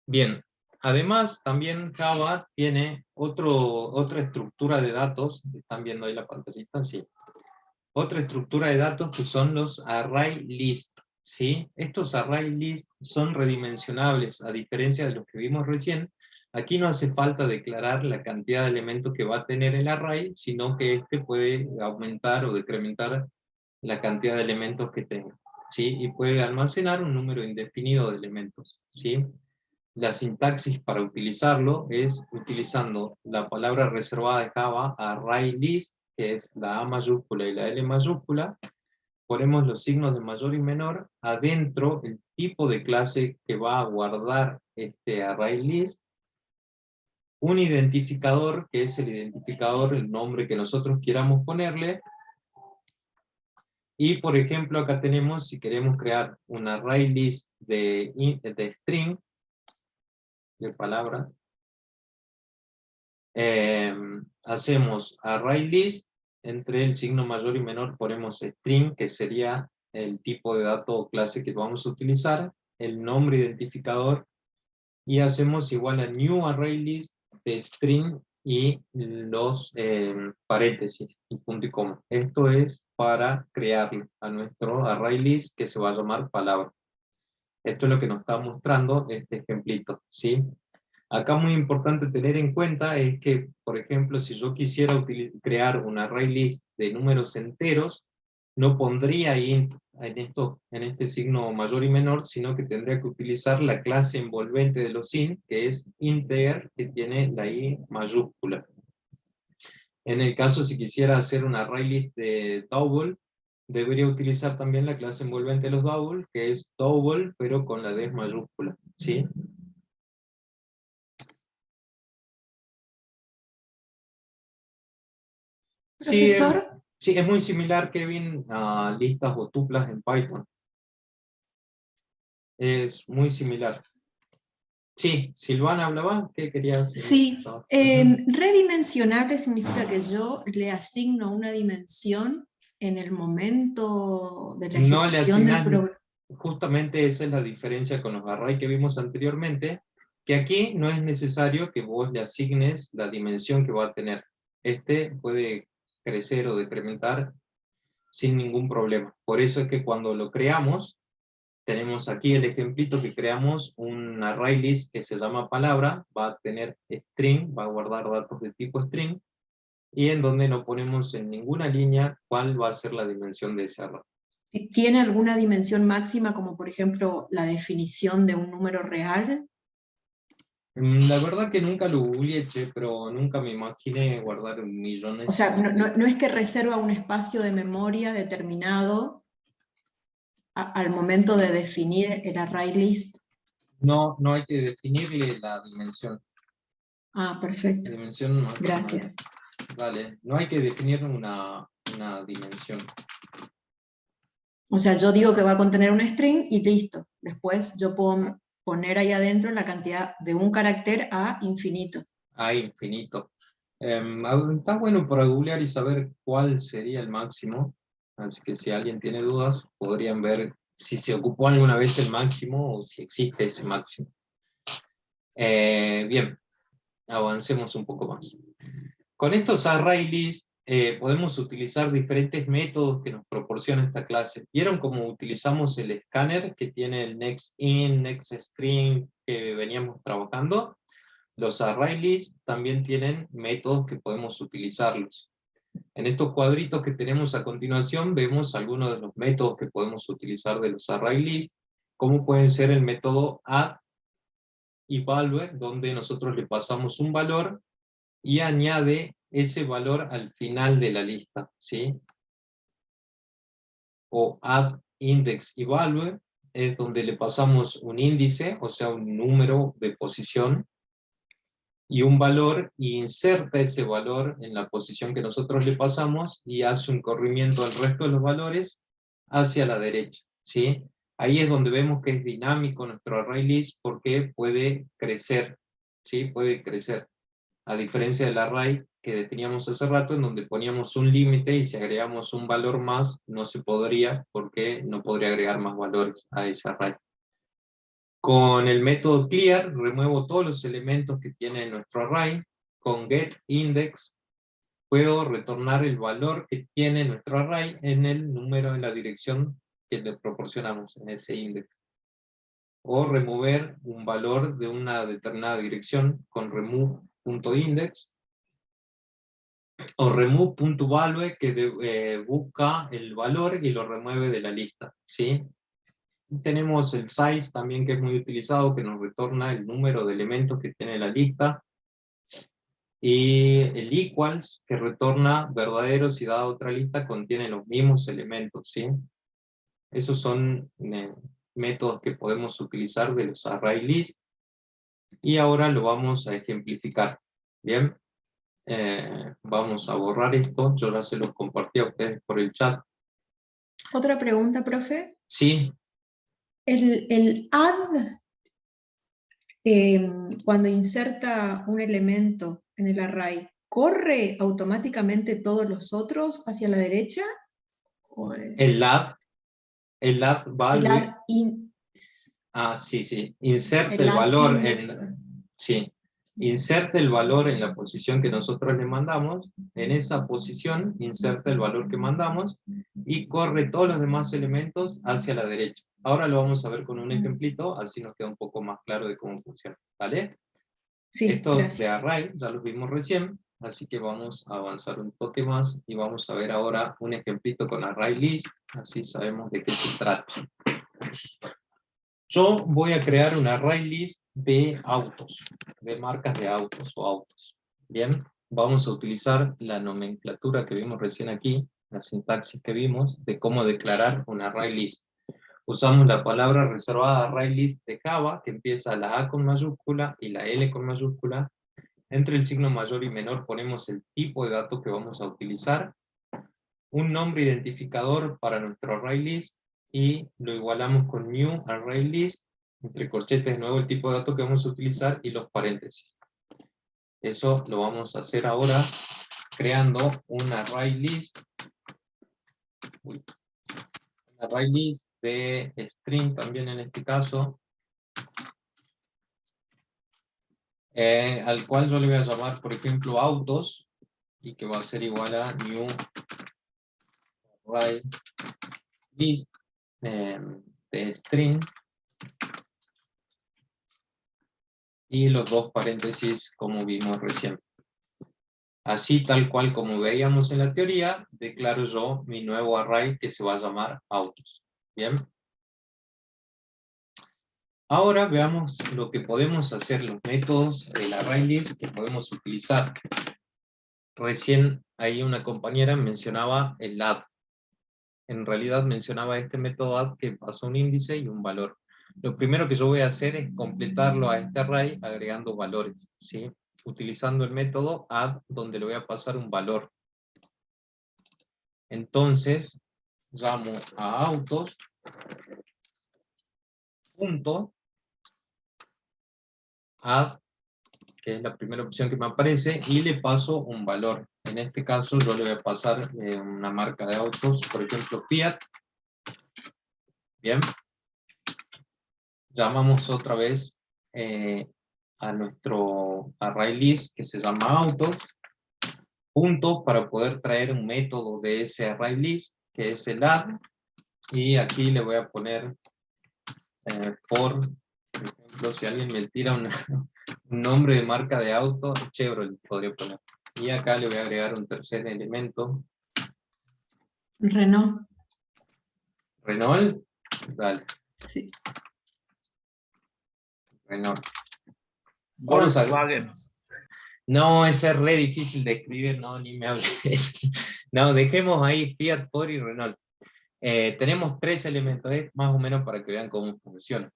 Speaker 2: Bien, además también Java tiene otra estructura de datos, ¿están viendo ahí la pantallita? Sí. Otra estructura de datos que son los array list, ¿sí? Estos array list son redimensionables, a diferencia de los que vimos recién. Aquí no hace falta declarar la cantidad de elementos que va a tener el array, sino que este puede aumentar o decrementar la cantidad de elementos que tenga, ¿sí? Y puede almacenar un número indefinido de elementos, ¿sí? La sintaxis para utilizarlo es utilizando la palabra reservada de Java, ArrayList, que es la A mayúscula y la L mayúscula, ponemos los signos de mayor y menor, adentro el tipo de clase que va a guardar este ArrayList, un identificador, que es el identificador, el nombre que nosotros queramos ponerle, y por ejemplo acá tenemos, si queremos crear un ArrayList de string, de palabras, hacemos ArrayList, entre el signo mayor y menor ponemos string, que sería el tipo de dato o clase que vamos a utilizar, el nombre identificador, y hacemos igual a new ArrayList de string y los paréntesis y punto y coma. Esto es para crear a nuestro ArrayList que se va a llamar palabra. Esto es lo que nos está mostrando este ejemplito, ¿sí? Acá muy importante tener en cuenta es que, por ejemplo, si yo quisiera crear un ArrayList de números enteros, no pondría int en este signo mayor y menor, sino que tendría que utilizar la clase envolvente de los int, que es integer, que tiene la i mayúscula. En el caso, si quisiera hacer un ArrayList de double, debería utilizar también la clase envolvente de los double, que es double, pero con la d mayúscula, ¿sí? Sí,
Speaker 4: Profesor,
Speaker 2: sí, es muy similar, Kevin, a listas o tuplas en Python. Es muy similar. Sí, Silvana hablaba, ¿qué querías?
Speaker 4: sí, redimensionable significa que yo le asigno una dimensión en el momento de la
Speaker 2: No le
Speaker 4: ejecución del
Speaker 2: asignas,
Speaker 4: programa.
Speaker 2: justamente esa es la diferencia con los arrays que vimos anteriormente, que aquí no es necesario que vos le asignes la dimensión que va a tener. Este puede crecer o decrementar sin ningún problema. Por eso es que cuando lo creamos, tenemos aquí el ejemplito que creamos un ArrayList que se llama palabra, va a tener string, va a guardar datos de tipo string, y en donde no ponemos en ninguna línea cuál va a ser la dimensión de ese array.
Speaker 4: ¿Tiene alguna dimensión máxima, como por ejemplo la definición de un número real?
Speaker 2: La verdad que nunca lo googleé, pero nunca me imaginé guardar millones.
Speaker 4: O sea, no es que reserva un espacio de memoria determinado al momento de definir el ArrayList.
Speaker 2: No, no hay que definirle la dimensión.
Speaker 4: Ah, perfecto.
Speaker 2: Dimensión no.
Speaker 4: Gracias.
Speaker 2: Vale, no hay que definir una dimensión.
Speaker 4: O sea, yo digo que va a contener un string y listo. Después yo puedo poner ahí adentro la cantidad de un carácter a infinito.
Speaker 2: A infinito. Está bueno para googlear y saber cuál sería el máximo. Así que si alguien tiene dudas, podrían ver si se ocupó alguna vez el máximo o si existe ese máximo. Bien, avancemos un poco más. Con estos array lists podemos utilizar diferentes métodos que nos proporciona esta clase. ¿Vieron cómo utilizamos el escáner que tiene el nextInt, nextString que veníamos trabajando? Los array lists también tienen métodos que podemos utilizarlos. En estos cuadritos que tenemos a continuación vemos algunos de los métodos que podemos utilizar de los array lists, como pueden ser el método add y value, donde nosotros le pasamos un valor y añade ese valor al final de la lista, ¿sí? O add index y value es donde le pasamos un índice, o sea un número de posición, y un valor, y inserta ese valor en la posición que nosotros le pasamos, y hace un corrimiento al resto de los valores hacia la derecha, ¿sí? Ahí es donde vemos que es dinámico nuestro array list, porque puede crecer, ¿sí? Puede crecer. A diferencia del array que definíamos hace rato, en donde poníamos un límite y si agregamos un valor más, no se podría, porque no podría agregar más valores a ese array. Con el método clear, remuevo todos los elementos que tiene nuestro array. Con getIndex, puedo retornar el valor que tiene nuestro array en el número, en la dirección que le proporcionamos en ese index. O remover un valor de una determinada dirección con remove.index. O remove.value, que busca el valor y lo remueve de la lista, ¿sí? Tenemos el size también, que es muy utilizado, que nos retorna el número de elementos que tiene la lista. Y el equals, que retorna verdadero si dada otra lista contiene los mismos elementos, ¿sí? Esos son métodos que podemos utilizar de los array list. Y ahora lo vamos a ejemplificar. Bien. Vamos a borrar esto. Yo ya se los compartí a ustedes por el chat.
Speaker 4: Otra pregunta, profe.
Speaker 2: Sí.
Speaker 4: El add, cuando inserta un elemento en el array, ¿corre automáticamente todos los otros hacia la derecha?
Speaker 2: El add value. Sí, sí. Inserta el valor sí. Inserta el valor en la posición que nosotros le mandamos. En esa posición inserta el valor que mandamos y corre todos los demás elementos hacia la derecha. Ahora lo vamos a ver con un ejemplito, así nos queda un poco más claro de cómo funciona, ¿vale?
Speaker 4: Sí,
Speaker 2: estos
Speaker 4: gracias.
Speaker 2: de array ya los vimos recién, así que vamos a avanzar un toque más y vamos a ver ahora un ejemplito con array list, así sabemos de qué se trata. Yo voy a crear un array list de autos, de marcas de autos o autos. Bien, vamos a utilizar la nomenclatura que vimos recién aquí, la sintaxis que vimos, de cómo declarar un array list. Usamos la palabra reservada array list de Java, que empieza la A con mayúscula y la L con mayúscula. Entre el signo mayor y menor ponemos el tipo de dato que vamos a utilizar, un nombre identificador para nuestro array list, y lo igualamos con new array list, entre corchetes de nuevo el tipo de dato que vamos a utilizar y los paréntesis. Eso lo vamos a hacer ahora creando un array list, un array list de string también en este caso, al cual yo le voy a llamar, por ejemplo, autos, y que va a ser igual a new array list de string, y los dos paréntesis como vimos recién. Así, tal cual como veíamos en la teoría, declaro yo mi nuevo array que se va a llamar autos. Bien. Ahora veamos lo que podemos hacer, los métodos del array list que podemos utilizar. Recién ahí una compañera mencionaba el add. En realidad mencionaba este método add que pasa un índice y un valor. Lo primero que yo voy a hacer es completarlo a este array agregando valores, ¿sí? Utilizando el método add, donde le voy a pasar un valor. Entonces, llamo a autos, punto, add, que es la primera opción que me aparece, y le paso un valor. En este caso yo le voy a pasar una marca de autos, por ejemplo Fiat. Bien. Llamamos otra vez a nuestro array list que se llama autos, punto, para poder traer un método de ese array list, que es el add, y aquí le voy a poner por ejemplo, si alguien me tira un nombre de marca de auto, Chevrolet podría poner. Y acá le voy a agregar un tercer elemento.
Speaker 4: Renault.
Speaker 2: Renault. Dale,
Speaker 4: Sí.
Speaker 2: Renault. Vamos a ver.
Speaker 6: Volkswagen.
Speaker 2: No, ese es re difícil de escribir, no, ni me hables de eso. No, dejemos ahí Fiat, Ford y Renault. Tenemos 3 elementos, más o menos para que vean cómo funciona.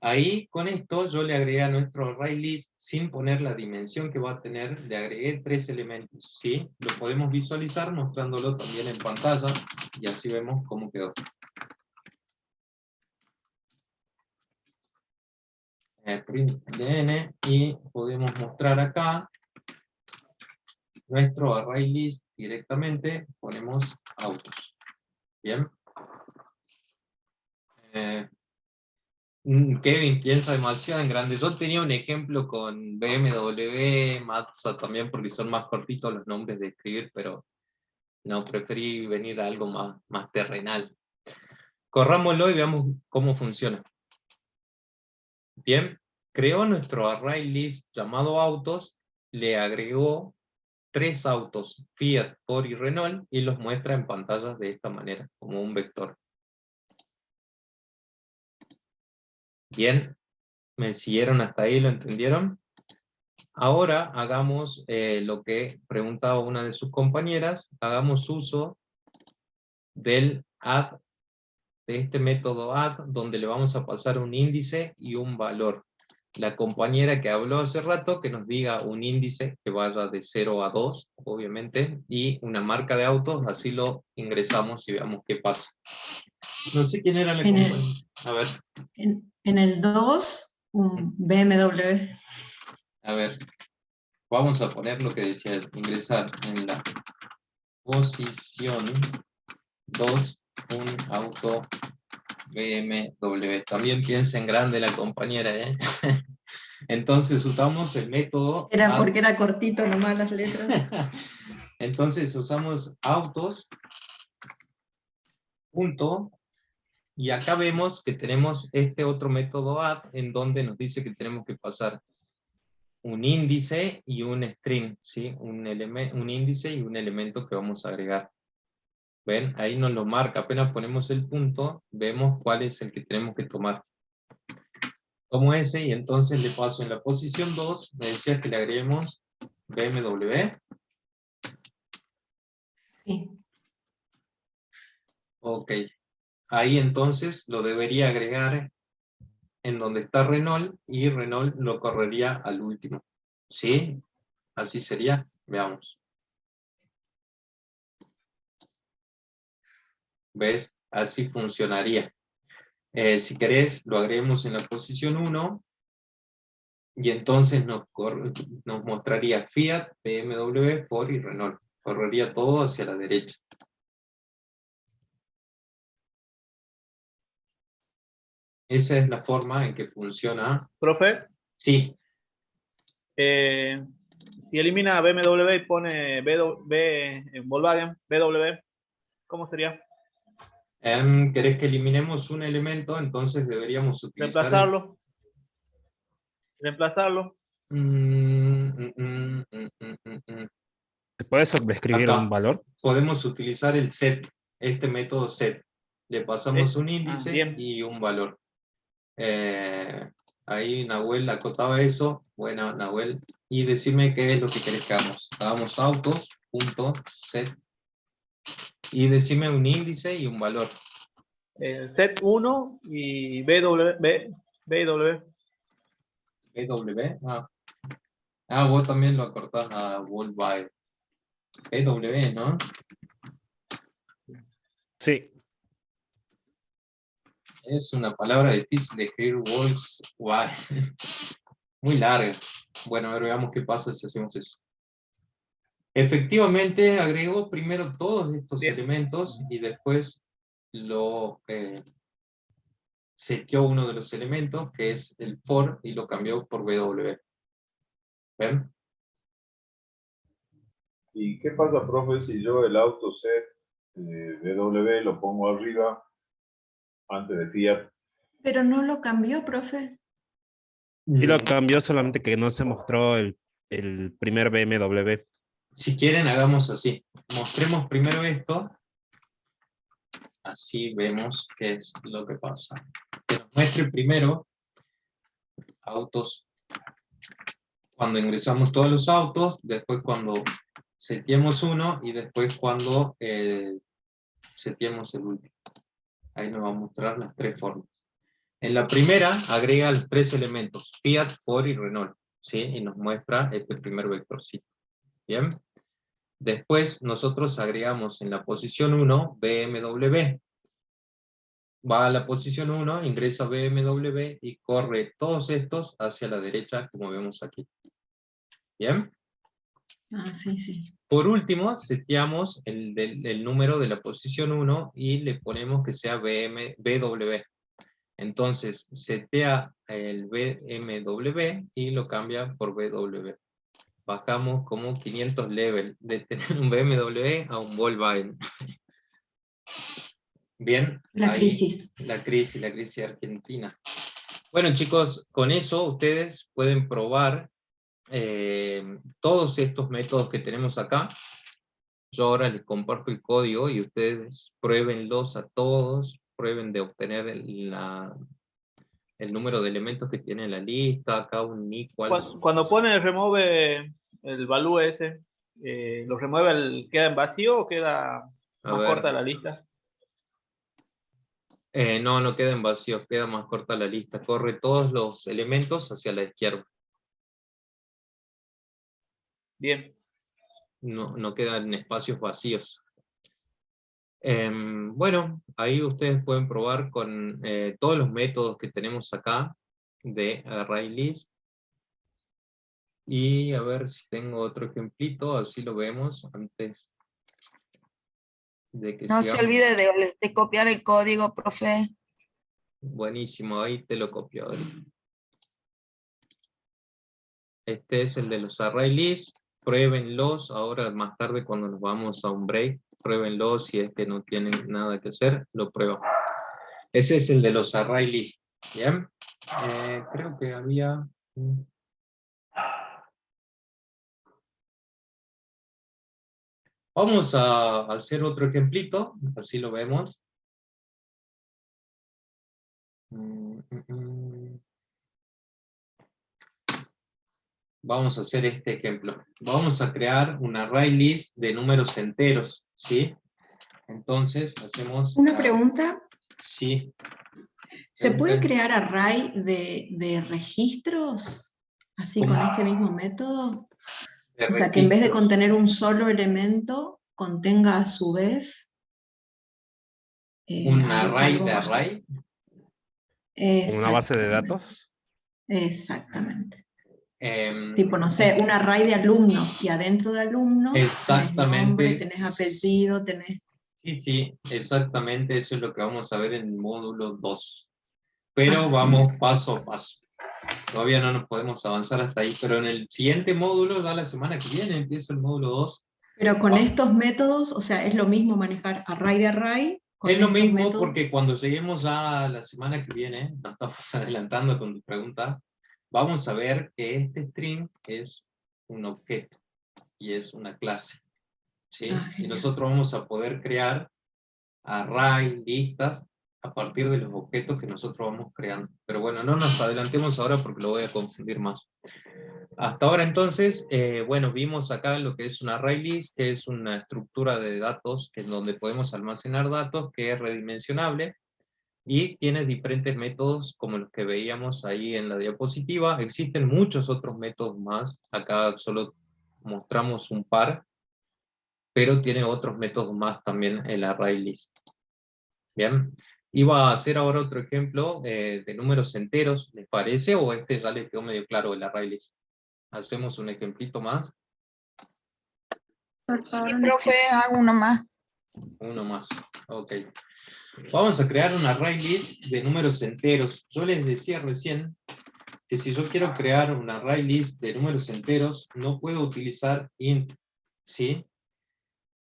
Speaker 2: Ahí, con esto, yo le agregué a nuestro array list, sin poner la dimensión que va a tener, le agregué 3 elementos, ¿sí? Lo podemos visualizar mostrándolo también en pantalla, y así vemos cómo quedó. Print LN, y podemos mostrar acá nuestro array list directamente, ponemos autos. Bien. Kevin piensa demasiado en grande. Yo tenía un ejemplo con BMW, Mazda también, porque son más cortitos los nombres de escribir, pero no, preferí venir a algo más terrenal. Corrámoslo y veamos cómo funciona. Bien, creó nuestro array list llamado autos, le agregó 3 autos, Fiat, Ford y Renault, y los muestra en pantallas de esta manera, como un vector. Bien, ¿me siguieron hasta ahí? ¿Lo entendieron? Ahora hagamos lo que preguntaba una de sus compañeras, hagamos uso del add, de este método add, donde le vamos a pasar un índice y un valor. La compañera que habló hace rato, que nos diga un índice que vaya de 0 a 2, obviamente, y una marca de autos, así lo ingresamos y veamos qué pasa. No sé quién era la compañera. A ver.
Speaker 4: En el 2, un BMW.
Speaker 2: A ver. Vamos a poner lo que decía, ingresar en la posición 2, un auto BMW. También piensa en grande la compañera, ¿eh? Entonces usamos el método...
Speaker 4: Era porque era cortito nomás las letras.
Speaker 2: Entonces usamos autos, punto, y acá vemos que tenemos este otro método add, en donde nos dice que tenemos que pasar un índice y un string, ¿sí? Un índice y un elemento que vamos a agregar. ¿Ven? Ahí nos lo marca, apenas ponemos el punto, vemos cuál es el que tenemos que tomar. Tomo ese y entonces le paso en la posición 2, me decía que le agreguemos BMW.
Speaker 4: Sí.
Speaker 2: Ok. Ahí entonces lo debería agregar en donde está Renault, y Renault lo correría al último. ¿Sí? Así sería. Veamos. ¿Ves? Así funcionaría. Si querés, lo agreguemos en la posición 1, y entonces nos mostraría Fiat, BMW, Ford y Renault. Correría todo hacia la derecha. Esa es la forma en que funciona.
Speaker 6: Profe,
Speaker 2: Sí,
Speaker 6: si elimina BMW y pone Volkswagen, BW, ¿cómo sería?
Speaker 2: ¿querés que eliminemos un elemento? Entonces deberíamos utilizar...
Speaker 6: Reemplazarlo. Reemplazarlo.
Speaker 7: ¿Se puede sobreescribir
Speaker 2: Acá.
Speaker 7: un valor?
Speaker 2: Podemos utilizar el set, este método set. Le pasamos un
Speaker 6: Ah,
Speaker 2: índice
Speaker 6: bien.
Speaker 2: y un valor. Ahí Nahuel acotaba eso. Bueno, Nahuel. Y decime qué es lo que querés que hagamos. Hagamos autos.set. Y decime un índice y un valor.
Speaker 6: Set 1 y BW.
Speaker 2: BW. Vos también lo acortás a Worldwide. BW, ¿no?
Speaker 7: Sí.
Speaker 2: Es una palabra difícil de escribir, Volkswagen. Muy larga. Bueno, a ver, veamos qué pasa si hacemos eso. Efectivamente, agrego primero todos estos
Speaker 6: Bien.
Speaker 2: elementos y después lo seteó uno de los elementos, que es el for, y lo cambió por W. ¿Ven?
Speaker 3: ¿Y qué pasa, profe, si yo el autoset BW lo pongo arriba antes de Fiat?
Speaker 4: Pero no lo cambió, profe.
Speaker 7: Y lo cambió, solamente que no se mostró el primer BMW.
Speaker 2: Si quieren, hagamos así. Mostremos primero esto. Así vemos qué es lo que pasa. Que nos muestre primero autos. Cuando ingresamos todos los autos, después cuando seteemos uno y después cuando seteemos el último. Ahí nos va a mostrar las tres formas. En la primera agrega los tres elementos, Fiat, Ford y Renault, ¿sí? Y nos muestra este primer vectorcito. ¿Bien? Después nosotros agregamos en la posición 1 BMW. Va a la posición 1, ingresa BMW y corre todos estos hacia la derecha, como vemos aquí. ¿Bien?
Speaker 4: Ah, sí, sí.
Speaker 2: Por último, seteamos el número de la posición 1 y le ponemos que sea BW. Entonces, setea el BMW y lo cambia por BW. Bajamos como 500 level de tener un BMW a un Volkswagen. Bien.
Speaker 4: La
Speaker 2: ahí,
Speaker 4: crisis.
Speaker 2: La crisis argentina. Bueno, chicos, con eso ustedes pueden probar todos estos métodos que tenemos acá. Yo ahora les comparto el código y ustedes pruébenlos a todos, prueben de obtener el número de elementos que tiene la lista, acá un equal.
Speaker 6: Cuando pone remove el value ese, ¿lo remueve, queda en vacío o queda más corta la lista?
Speaker 2: No, no queda en vacío, queda más corta la lista. Corre todos los elementos hacia la izquierda.
Speaker 6: Bien.
Speaker 2: No quedan espacios vacíos. Bueno, ahí ustedes pueden probar con todos los métodos que tenemos acá de ArrayList. Y a ver si tengo otro ejemplito, así lo vemos antes de que
Speaker 8: No se olvide de copiar el código, profe.
Speaker 2: Buenísimo, ahí te lo copio. Este es el de los ArrayList. Pruébenlos ahora más tarde cuando nos vamos a un break. Pruébenlos si es que no tienen nada que hacer, lo prueban. Ese es el de los ArrayList. ¿Bien? Creo que había... Vamos a hacer otro ejemplito, así lo vemos. Vamos a hacer este ejemplo. Vamos a crear un ArrayList de números enteros, ¿sí? Entonces hacemos...
Speaker 4: Una pregunta.
Speaker 2: Sí.
Speaker 4: ¿Se puede crear array de registros? Así con este mismo método. O sea, que en vez de contener un solo elemento, contenga a su vez...
Speaker 2: ¿Un array de array?
Speaker 7: ¿Una base de datos?
Speaker 4: Exactamente. Tipo, no sé, un array de alumnos, y adentro de alumnos
Speaker 2: exactamente.
Speaker 4: tenés nombre, tenés apellido, tenés...
Speaker 2: Sí, exactamente, eso es lo que vamos a ver en el módulo 2. Pero vamos paso a paso. Todavía no nos podemos avanzar hasta ahí, pero en el siguiente módulo, ya la semana que viene, empieza el módulo 2.
Speaker 4: Pero con estos métodos, o sea, es lo mismo manejar array de array.
Speaker 2: Es lo mismo porque cuando lleguemos a la semana que viene, nos estamos adelantando con tu pregunta, vamos a ver que este string es un objeto y es una clase. ¿Sí? Y nosotros vamos a poder crear array, listas, a partir de los objetos que nosotros vamos creando. Pero bueno, no nos adelantemos ahora porque lo voy a confundir más. Hasta ahora entonces, bueno, vimos acá lo que es un ArrayList, que es una estructura de datos en donde podemos almacenar datos, que es redimensionable, y tiene diferentes métodos como los que veíamos ahí en la diapositiva. Existen muchos otros métodos más, acá solo mostramos un par, pero tiene otros métodos más también el ArrayList. Bien. Iba a hacer ahora otro ejemplo de números enteros, ¿les parece? ¿O este ya les quedó medio claro el array list? Hacemos un ejemplito más.
Speaker 8: Sí, profe, hago uno más.
Speaker 2: Uno más, ok. Vamos a crear un array list de números enteros. Yo les decía recién que si yo quiero crear un array list de números enteros, no puedo utilizar int, ¿sí?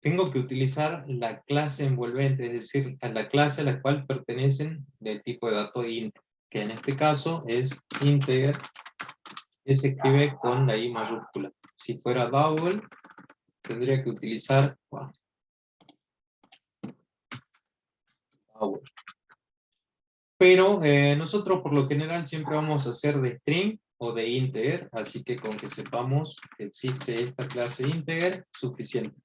Speaker 2: Tengo que utilizar la clase envolvente, es decir, a la clase a la cual pertenecen del tipo de dato int, que en este caso es integer, que se escribe con la I mayúscula. Si fuera double, tendría que utilizar double. Pero nosotros por lo general siempre vamos a hacer de string o de integer, así que con que sepamos que existe esta clase integer, suficiente.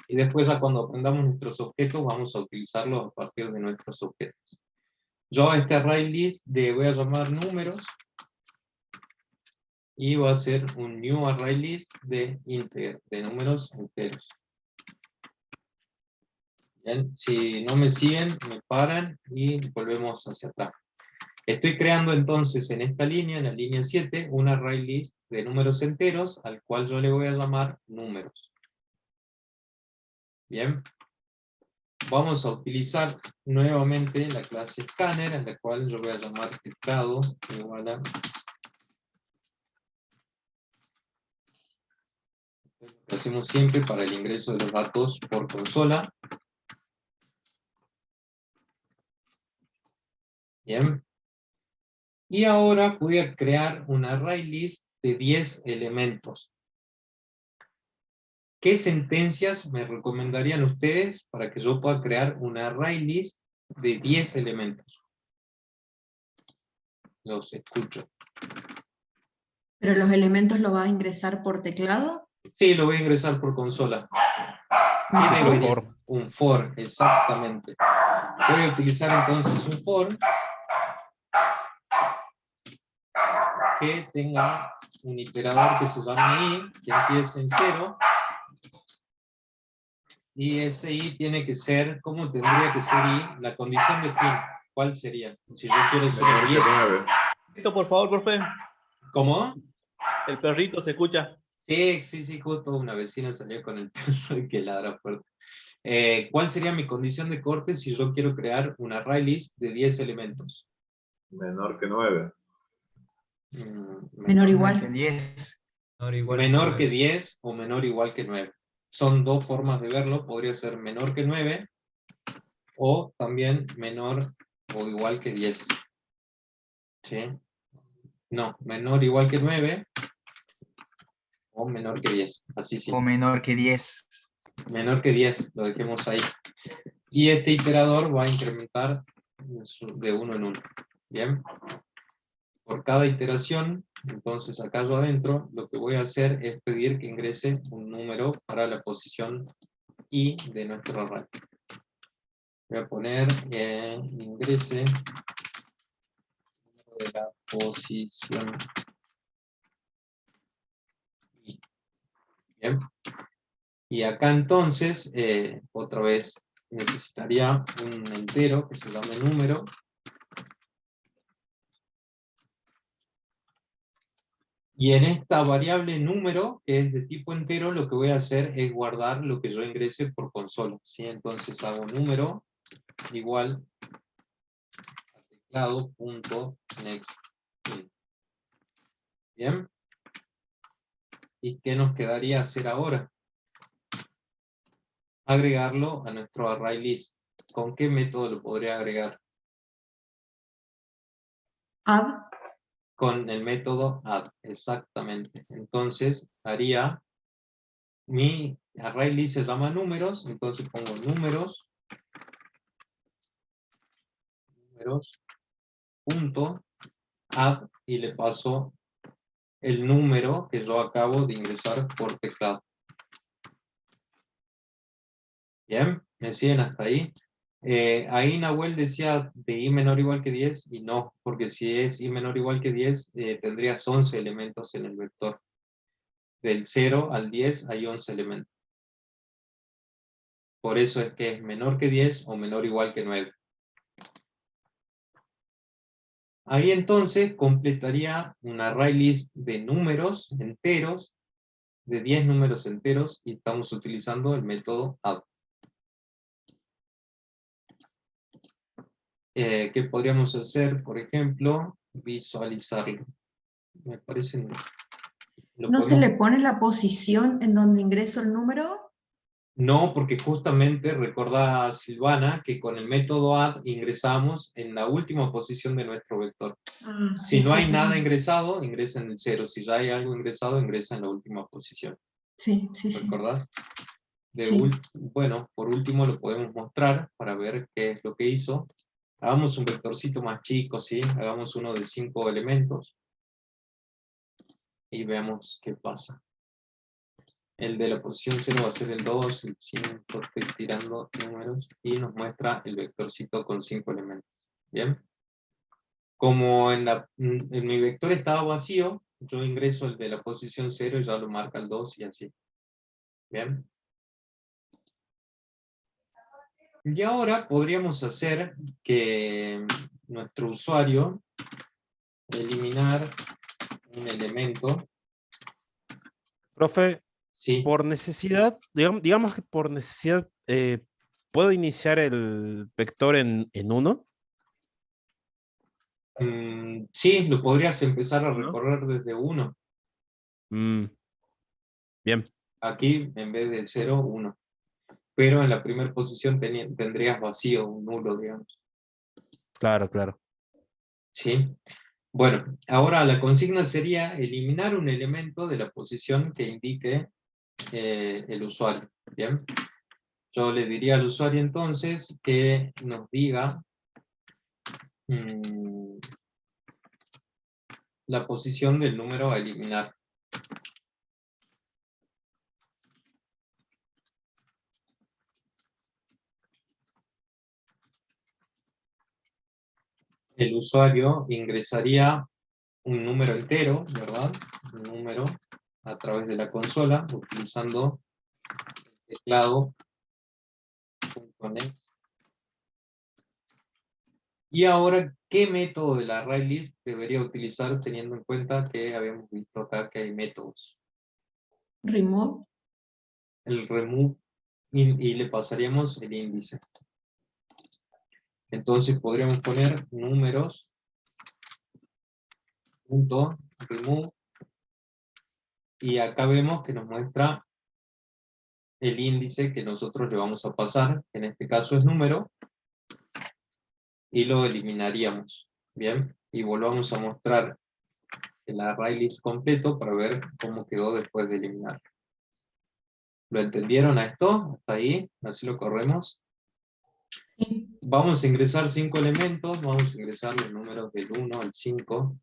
Speaker 2: Y después ya cuando aprendamos nuestros objetos, vamos a utilizarlos a partir de nuestros objetos. Yo a este array list le voy a llamar números, y va a ser un new array list de integer, de números enteros. Bien, si no me siguen, me paran y volvemos hacia atrás. Estoy creando entonces en esta línea, en la línea 7, un array list de números enteros, al cual yo le voy a llamar números. Bien. Vamos a utilizar nuevamente la clase scanner, a la cual yo voy a llamar teclado igual a... Lo que hacemos siempre para el ingreso de los datos por consola. Bien. Y ahora voy a crear un array list de 10 elementos. ¿Qué sentencias me recomendarían ustedes para que yo pueda crear un array list de 10 elementos? Los escucho.
Speaker 4: ¿Pero los elementos lo va a ingresar por teclado?
Speaker 2: Sí, lo voy a ingresar por consola.
Speaker 4: ¿Un
Speaker 7: for?
Speaker 2: Un for, exactamente. Voy a utilizar entonces un for que tenga un iterador que se llame i, que empiece en 0, y ese i tiene que ser, ¿cómo tendría que ser i? La condición de fin, ¿cuál sería? Si yo quiero ser 10.
Speaker 6: Esto, por favor, profe.
Speaker 2: ¿Cómo?
Speaker 6: El perrito se escucha.
Speaker 2: Sí, justo una vecina salió con el perro que ladra fuerte. ¿Cuál sería mi condición de corte si yo quiero crear un array list de 10 elementos?
Speaker 3: Menor que 9.
Speaker 4: Menor igual.
Speaker 9: Que 10.
Speaker 2: Menor que 10 o menor igual que 9. Son dos formas de verlo. Podría ser menor que 9 o también menor o igual que 10. ¿Sí? No, menor igual que 9 o menor que 10. Así sí.
Speaker 9: O menor que 10.
Speaker 2: Menor que 10, lo dejemos ahí. Y este iterador va a incrementar de 1 en 1. Bien. Por cada iteración, entonces acá yo adentro, lo que voy a hacer es pedir que ingrese un número para la posición i de nuestro array. Voy a poner ingrese de la posición i. Bien. Y acá entonces, otra vez, necesitaría un entero que se llame número. Y en esta variable número, que es de tipo entero, lo que voy a hacer es guardar lo que yo ingrese por consola. ¿Sí? Entonces hago número igual a teclado.next. Bien. ¿Y qué nos quedaría hacer ahora? Agregarlo a nuestro array list. ¿Con qué método lo podría agregar?
Speaker 4: Add.
Speaker 2: Con el método add, exactamente. Entonces haría, mi array list se llama números, entonces pongo números, punto add, y le paso el número que yo acabo de ingresar por teclado. Bien, ¿me siguen hasta ahí? Ahí Nahuel decía de i menor o igual que 10, y no, porque si es i menor o igual que 10, tendrías 11 elementos en el vector. Del 0 al 10 hay 11 elementos. Por eso es que es menor que 10 o menor o igual que 9. Ahí entonces completaría un array list de números enteros, de 10 números enteros, y estamos utilizando el método add. ¿Qué podríamos hacer? Por ejemplo, visualizarlo. Me parece...
Speaker 4: ¿No se le pone la posición en donde ingreso el número?
Speaker 2: No, porque justamente recuerda Silvana que con el método add ingresamos en la última posición de nuestro vector. Si no hay nada ingresado, ingresa en el 0. Si ya hay algo ingresado, ingresa en la última posición.
Speaker 4: Sí.
Speaker 2: ¿Recordás? Bueno, por último lo podemos mostrar para ver qué es lo que hizo. Hagamos un vectorcito más chico, ¿sí? Hagamos uno de 5 elementos. Y veamos qué pasa. El de la posición 0 va a ser el 2, el 5, estoy tirando números, y nos muestra el vectorcito con 5 elementos. ¿Bien? Como en mi vector estaba vacío, yo ingreso el de la posición 0 y ya lo marca el 2 y así. ¿Bien? Y ahora podríamos hacer que nuestro usuario eliminar un elemento.
Speaker 7: Profe,
Speaker 2: Sí.
Speaker 7: por necesidad, digamos que por necesidad, ¿puedo iniciar el vector en 1?
Speaker 2: Sí, lo podrías empezar a
Speaker 7: Sí, ¿no?
Speaker 2: recorrer desde 1.
Speaker 7: Bien.
Speaker 2: Aquí, en vez de 0, 1. Pero en la primera posición tendrías vacío, un nulo, digamos.
Speaker 7: Claro, claro.
Speaker 2: ¿Sí? Bueno, ahora la consigna sería eliminar un elemento de la posición que indique el usuario. ¿Bien? Yo le diría al usuario entonces que nos diga la posición del número a eliminar. El usuario ingresaría un número entero, ¿verdad? Un número a través de la consola, utilizando el teclado .next. Y ahora, ¿qué método del ArrayList debería utilizar teniendo en cuenta que habíamos visto acá que hay métodos?
Speaker 4: Remove.
Speaker 2: El remove y le pasaríamos el índice. Entonces podríamos poner números .remove y acá vemos que nos muestra el índice que nosotros le vamos a pasar, que en este caso es número, y lo eliminaríamos. Bien, y volvamos a mostrar el ArrayList completo para ver cómo quedó después de eliminar. ¿Lo entendieron a esto? ¿Hasta ahí? Así lo corremos. Vamos a ingresar 5 elementos, vamos a ingresar los números del 1 al 5,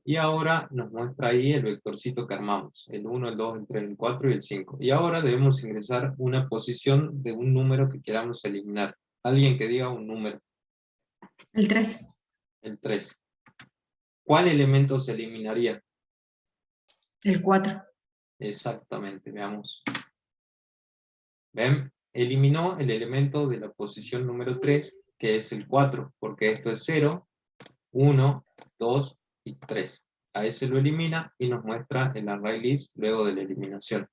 Speaker 2: y ahora nos muestra ahí el vectorcito que armamos, el 1, el 2, el 3, el 4 y el 5. Y ahora debemos ingresar una posición de un número que queramos eliminar. Alguien que diga un número.
Speaker 4: El 3.
Speaker 2: El 3. ¿Cuál elemento se eliminaría?
Speaker 4: El 4.
Speaker 2: Exactamente, veamos. ¿Ven? Eliminó el elemento de la posición número 3, que es el 4, porque esto es 0, 1, 2 y 3. A ese lo elimina y nos muestra el ArrayList luego de la eliminación.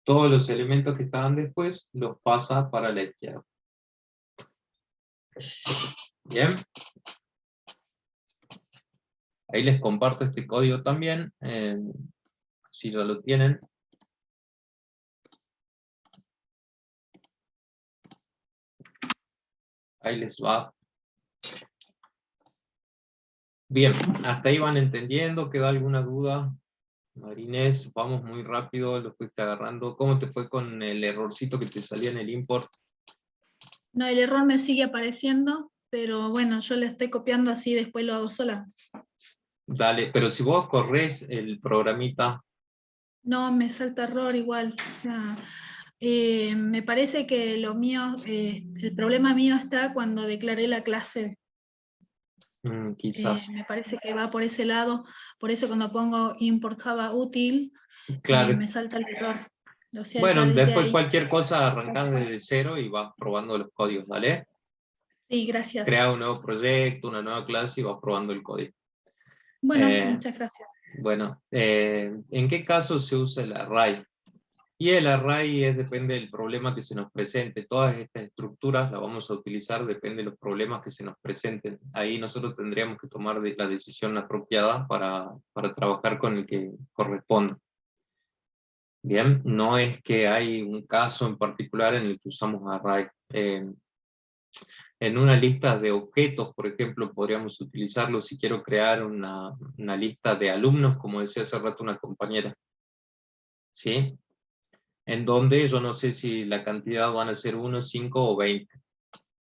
Speaker 2: Todos los elementos que estaban después los pasa para la izquierda. Bien. Ahí les comparto este código también, si ya lo tienen. Ahí les va. Bien, hasta ahí van entendiendo. ¿Queda alguna duda? Marinés, vamos muy rápido, lo fuiste agarrando. ¿Cómo te fue con el errorcito que te salía en el import?
Speaker 5: No, el error me sigue apareciendo, pero bueno, yo le estoy copiando así, después lo hago sola.
Speaker 2: Dale, pero si vos corres el programita...
Speaker 5: No, me salta error igual. O sea, me parece que lo mío, el problema mío está cuando declaré la clase.
Speaker 2: Quizás.
Speaker 5: Me parece que va por ese lado, por eso cuando pongo import Java útil,
Speaker 2: Claro.
Speaker 5: me salta el error. O sea,
Speaker 2: bueno,
Speaker 5: ya
Speaker 2: después
Speaker 5: ahí,
Speaker 2: cualquier cosa arrancás desde cero y vas probando los códigos, ¿vale?
Speaker 5: Sí, gracias.
Speaker 2: Crea un nuevo proyecto, una nueva clase y vas probando el código.
Speaker 5: Bueno, muchas gracias.
Speaker 2: Bueno, ¿en qué caso se usa el array? Y el array depende del problema que se nos presente. Todas estas estructuras las vamos a utilizar, depende de los problemas que se nos presenten. Ahí nosotros tendríamos que tomar la decisión apropiada para trabajar con el que corresponda. Bien, no es que hay un caso en particular en el que usamos array. En una lista de objetos, por ejemplo, podríamos utilizarlo si quiero crear una lista de alumnos, como decía hace rato una compañera. ¿Sí? En donde yo no sé si la cantidad van a ser 1, 5 o 20.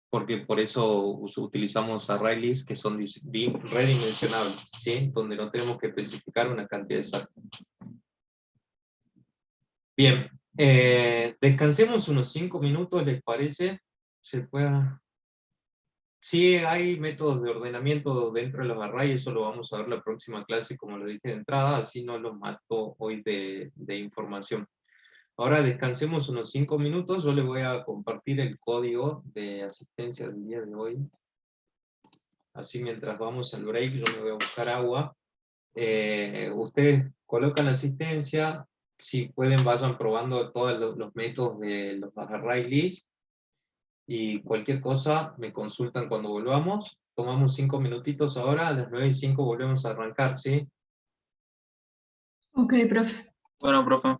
Speaker 2: Porque por eso utilizamos array lists que son redimensionables, ¿sí? Donde no tenemos que especificar una cantidad exacta. Bien, descansemos unos 5 minutos, ¿les parece? ¿Se pueda? Sí, hay métodos de ordenamiento dentro de los arrays, eso lo vamos a ver la próxima clase, como lo dije de entrada, así no los mato hoy de información. Ahora descansemos unos 5 minutos, yo les voy a compartir el código de asistencia del día de hoy. Así mientras vamos al break, yo me voy a buscar agua. Ustedes colocan la asistencia, si pueden vayan probando todos los métodos de los array lists, y cualquier cosa me consultan cuando volvamos. Tomamos 5 minutitos ahora, a las 9:05 volvemos a arrancar, ¿sí?
Speaker 4: Ok, profe.
Speaker 6: Bueno, profe.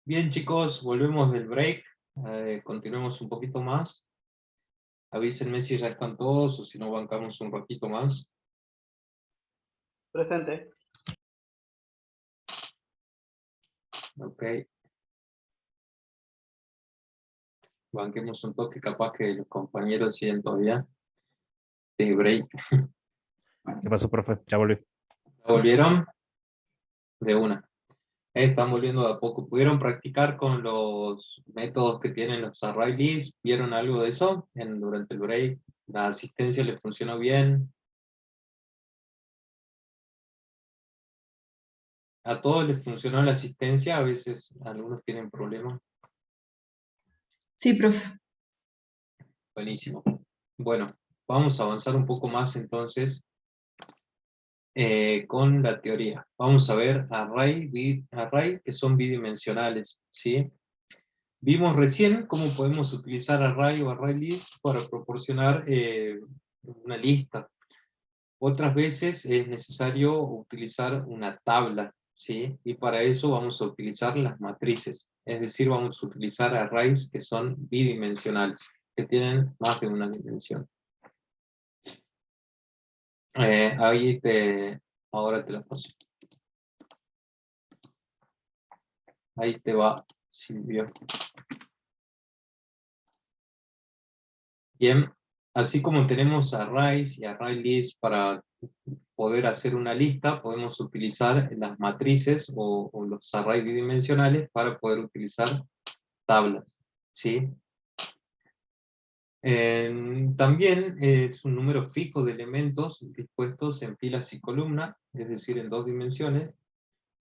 Speaker 2: Bien chicos, volvemos del break, continuemos un poquito más. Avísenme si ya están todos o si no bancamos un ratito más.
Speaker 6: Presente.
Speaker 2: Ok. Banquemos un toque, capaz que los compañeros siguen todavía de break.
Speaker 7: ¿Qué pasó, profe? Ya volví.
Speaker 2: ¿Volvieron? De una. Están volviendo de a poco. ¿Pudieron practicar con los métodos que tienen los array lists? ¿Vieron algo de eso durante el break? ¿La asistencia les funcionó bien? ¿A todos les funcionó la asistencia? A veces algunos tienen problemas.
Speaker 4: Sí, profe.
Speaker 2: Buenísimo. Bueno, vamos a avanzar un poco más entonces con la teoría. Vamos a ver array que son bidimensionales, ¿sí? Vimos recién cómo podemos utilizar array o array list para proporcionar una lista. Otras veces es necesario utilizar una tabla, ¿sí? Y para eso vamos a utilizar las matrices. Es decir, vamos a utilizar arrays que son bidimensionales, que tienen más de una dimensión. Ahora te la paso. Ahí te va, Silvio. Bien, así como tenemos arrays y array lists para poder hacer una lista, podemos utilizar las matrices o los arrays bidimensionales para poder utilizar tablas, ¿sí? También es un número fijo de elementos dispuestos en filas y columnas, es decir, en 2 dimensiones,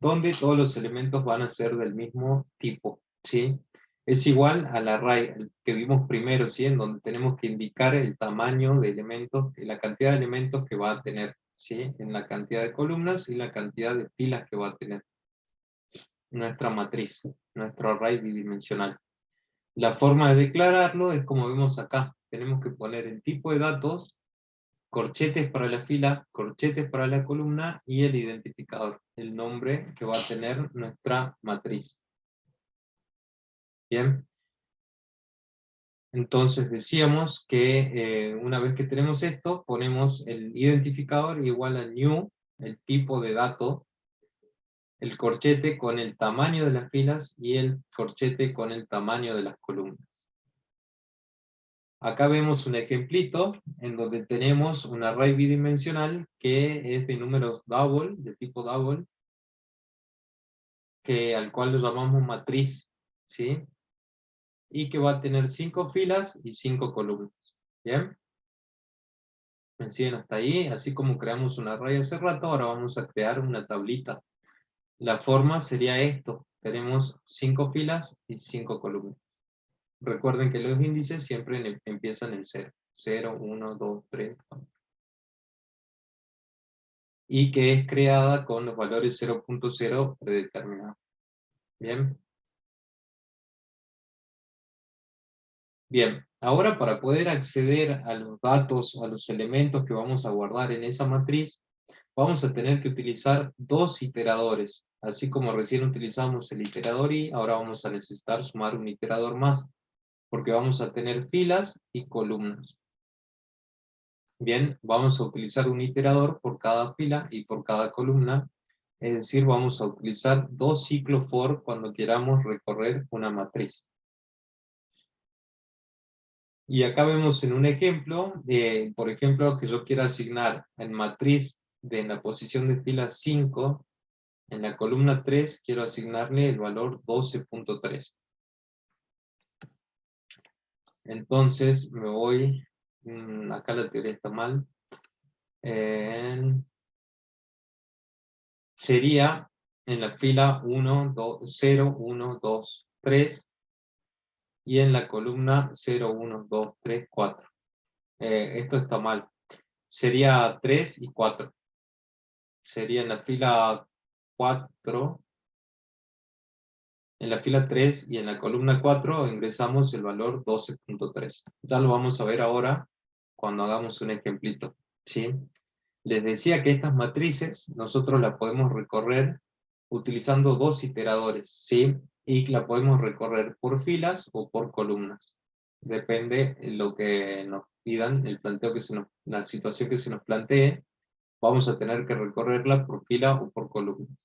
Speaker 2: donde todos los elementos van a ser del mismo tipo, ¿sí? Es igual al array que vimos primero, ¿sí? En donde tenemos que indicar el tamaño de elementos, la cantidad de elementos que va a tener, ¿sí? En la cantidad de columnas y la cantidad de filas que va a tener nuestra matriz, nuestro array bidimensional. La forma de declararlo es como vemos acá. Tenemos que poner el tipo de datos, corchetes para la fila, corchetes para la columna y el identificador, el nombre que va a tener nuestra matriz. Bien. Entonces decíamos que una vez que tenemos esto, ponemos el identificador igual a new, el tipo de dato, el corchete con el tamaño de las filas y el corchete con el tamaño de las columnas. Acá vemos un ejemplito en donde tenemos un array bidimensional que es de números double, de tipo double, al cual lo llamamos matriz, ¿sí? Y que va a tener 5 filas y 5 columnas. ¿Bien? ¿Me siguen hasta ahí? Así como creamos un array hace rato, ahora vamos a crear una tablita. La forma sería esto, tenemos 5 filas y 5 columnas. Recuerden que los índices siempre empiezan en 0. 0, 1, 2, 3, 4. Y que es creada con los valores 0.0 predeterminados. ¿Bien? Bien, ahora para poder acceder a los datos, a los elementos que vamos a guardar en esa matriz, vamos a tener que utilizar 2 iteradores. Así como recién utilizamos el iterador i, ahora vamos a necesitar sumar un iterador más, porque vamos a tener filas y columnas. Bien, vamos a utilizar un iterador por cada fila y por cada columna, es decir, vamos a utilizar 2 ciclos for cuando queramos recorrer una matriz. Y acá vemos en un ejemplo, por ejemplo, que yo quiero asignar en matriz en la posición de fila 5, en la columna 3 quiero asignarle el valor 12.3. Entonces me voy, acá la teoría está mal, sería en la fila 1, 2, 0, 1, 2, 3, y en la columna 0, 1, 2, 3, 4. Esto está mal. Sería 3 y 4. Sería en la fila 4, en la fila 3 y en la columna 4 ingresamos el valor 12.3. Ya lo vamos a ver ahora cuando hagamos un ejemplito, ¿sí? Les decía que estas matrices nosotros las podemos recorrer utilizando 2 iteradores, ¿sí? Y la podemos recorrer por filas o por columnas. Depende de lo que nos pidan, el planteo que la situación que se nos plantee, vamos a tener que recorrerla por fila o por columna.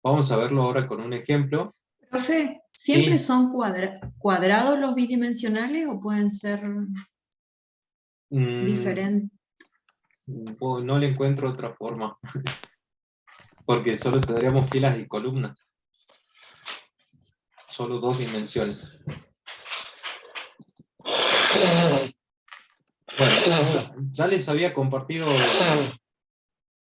Speaker 2: Vamos a verlo ahora con un ejemplo.
Speaker 4: Profe, ¿siempre
Speaker 2: Sí.
Speaker 4: son cuadrados los bidimensionales o pueden ser diferentes?
Speaker 2: No le encuentro otra forma. Porque solo tendríamos filas y columnas. Solo 2 dimensiones. Bueno, ya les había compartido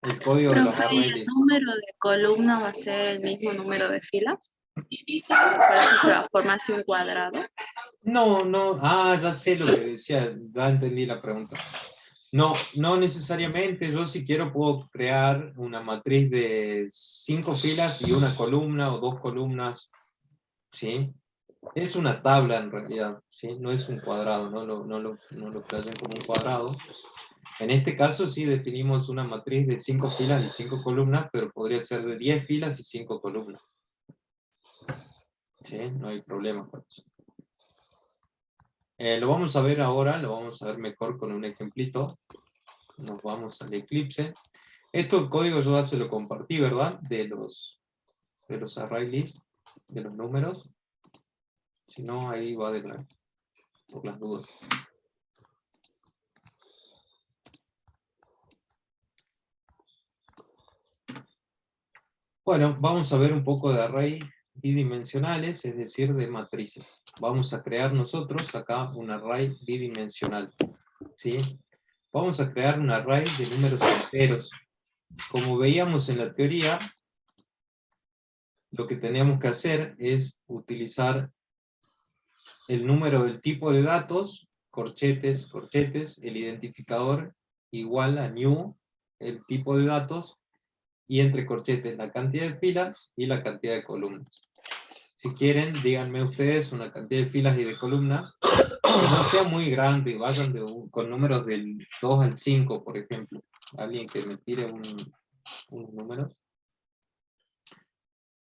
Speaker 2: el código de los
Speaker 10: Profe, ¿y el
Speaker 2: arrays.
Speaker 10: número de columnas va a ser el mismo número de filas? ¿Por eso se va a formar así un cuadrado?
Speaker 2: No, ya sé lo que decía, ya entendí la pregunta. No necesariamente, yo si quiero puedo crear una matriz de 5 filas y una columna o 2 columnas, ¿sí? Es una tabla en realidad, ¿sí? No es un cuadrado, no lo playen como un cuadrado. En este caso sí definimos una matriz de 5 filas y 5 columnas, pero podría ser de 10 filas y 5 columnas. ¿Sí? No hay problema con eso. Lo vamos a ver ahora, lo vamos a ver mejor con un ejemplito. Nos vamos al Eclipse. Esto código yo ya se lo compartí, ¿verdad? De los array list, de los números. Si no, ahí va de nuevo, por las dudas. Bueno, vamos a ver un poco de array bidimensionales, es decir, de matrices. Vamos a crear nosotros acá un array bidimensional, ¿sí? Vamos a crear un array de números enteros. Como veíamos en la teoría, lo que tenemos que hacer es utilizar el número del tipo de datos, corchetes, el identificador igual a new, el tipo de datos, y entre corchetes la cantidad de filas y la cantidad de columnas. Si quieren, díganme ustedes una cantidad de filas y de columnas, que no sea muy grande, vayan con números del 2 al 5, por ejemplo. Alguien que me tire unos números.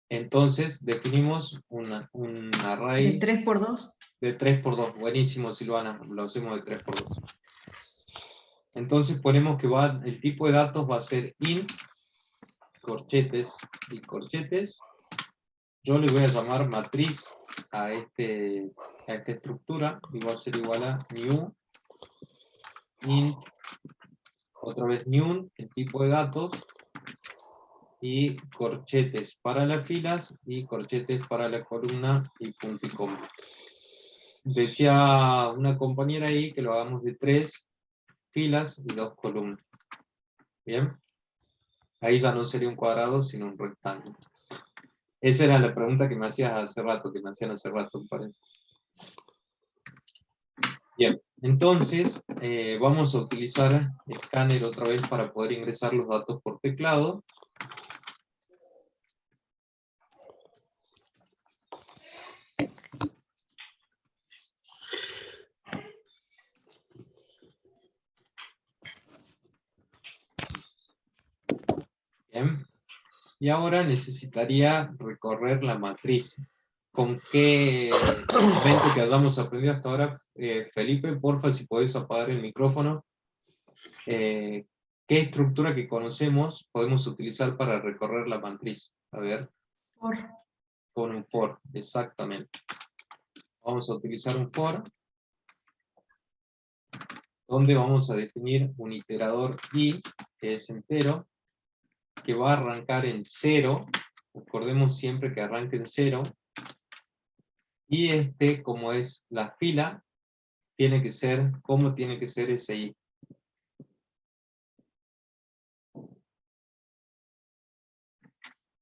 Speaker 2: Entonces, definimos un array...
Speaker 4: ¿De 3 por 2?
Speaker 2: De 3 por 2, buenísimo Silvana, lo hacemos de 3 por 2. Entonces ponemos que el tipo de datos va a ser int, corchetes y corchetes. Yo le voy a llamar matriz a esta estructura, y va a ser igual a new, int, otra vez new, el tipo de datos, y corchetes para las filas, y corchetes para la columna, y punto y coma. Decía una compañera ahí que lo hagamos de 3 filas y 2 columnas. ¿Bien? Ahí ya no sería un cuadrado, sino un rectángulo. Esa era la pregunta que me hacías hace rato, que me hacían hace rato, me parece. Bien, entonces vamos a utilizar Scanner otra vez para poder ingresar los datos por teclado. Bien. Y ahora necesitaría recorrer la matriz. ¿Con qué elemento que hayamos aprendido hasta ahora? Felipe, porfa, si podés apagar el micrófono. ¿Qué estructura que conocemos podemos utilizar para recorrer la matriz? A ver.
Speaker 4: For.
Speaker 2: Con un for, exactamente. Vamos a utilizar un for, donde vamos a definir un iterador i, que es entero, que va a arrancar en 0. Recordemos siempre que arranque en 0. Y como es la fila, tiene que ser, ¿cómo tiene que ser ese i?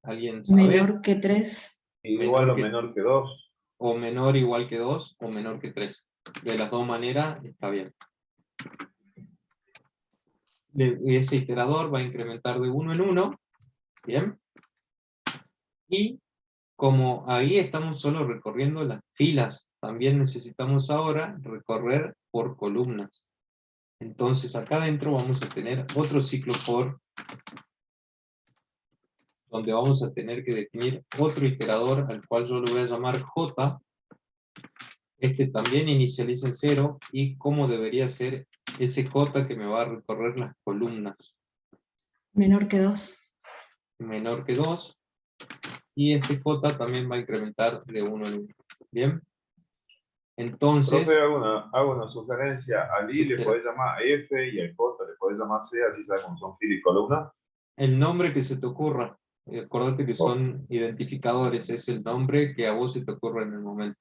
Speaker 2: ¿Alguien sabe?
Speaker 4: Menor que 3.
Speaker 3: Igual o menor que 2.
Speaker 2: O menor igual que 2, o menor que 3. De las dos maneras está bien. Ese iterador va a incrementar de 1 en 1. Bien. Y como ahí estamos solo recorriendo las filas, también necesitamos ahora recorrer por columnas. Entonces acá adentro vamos a tener otro ciclo for, donde vamos a tener que definir otro iterador al cual yo lo voy a llamar j. También inicializa en 0, y cómo debería ser ese j que me va a recorrer las columnas.
Speaker 4: Menor que 2.
Speaker 2: Menor que 2. Y j también va a incrementar de 1 en 1. ¿Bien? Entonces...
Speaker 3: Profe, hago una sugerencia. Al i le podés llamar F y al j le podés llamar C, así sabes cómo son fila y columna.
Speaker 2: El nombre que se te ocurra. Acordate que son identificadores, es el nombre que a vos se te ocurra en el momento.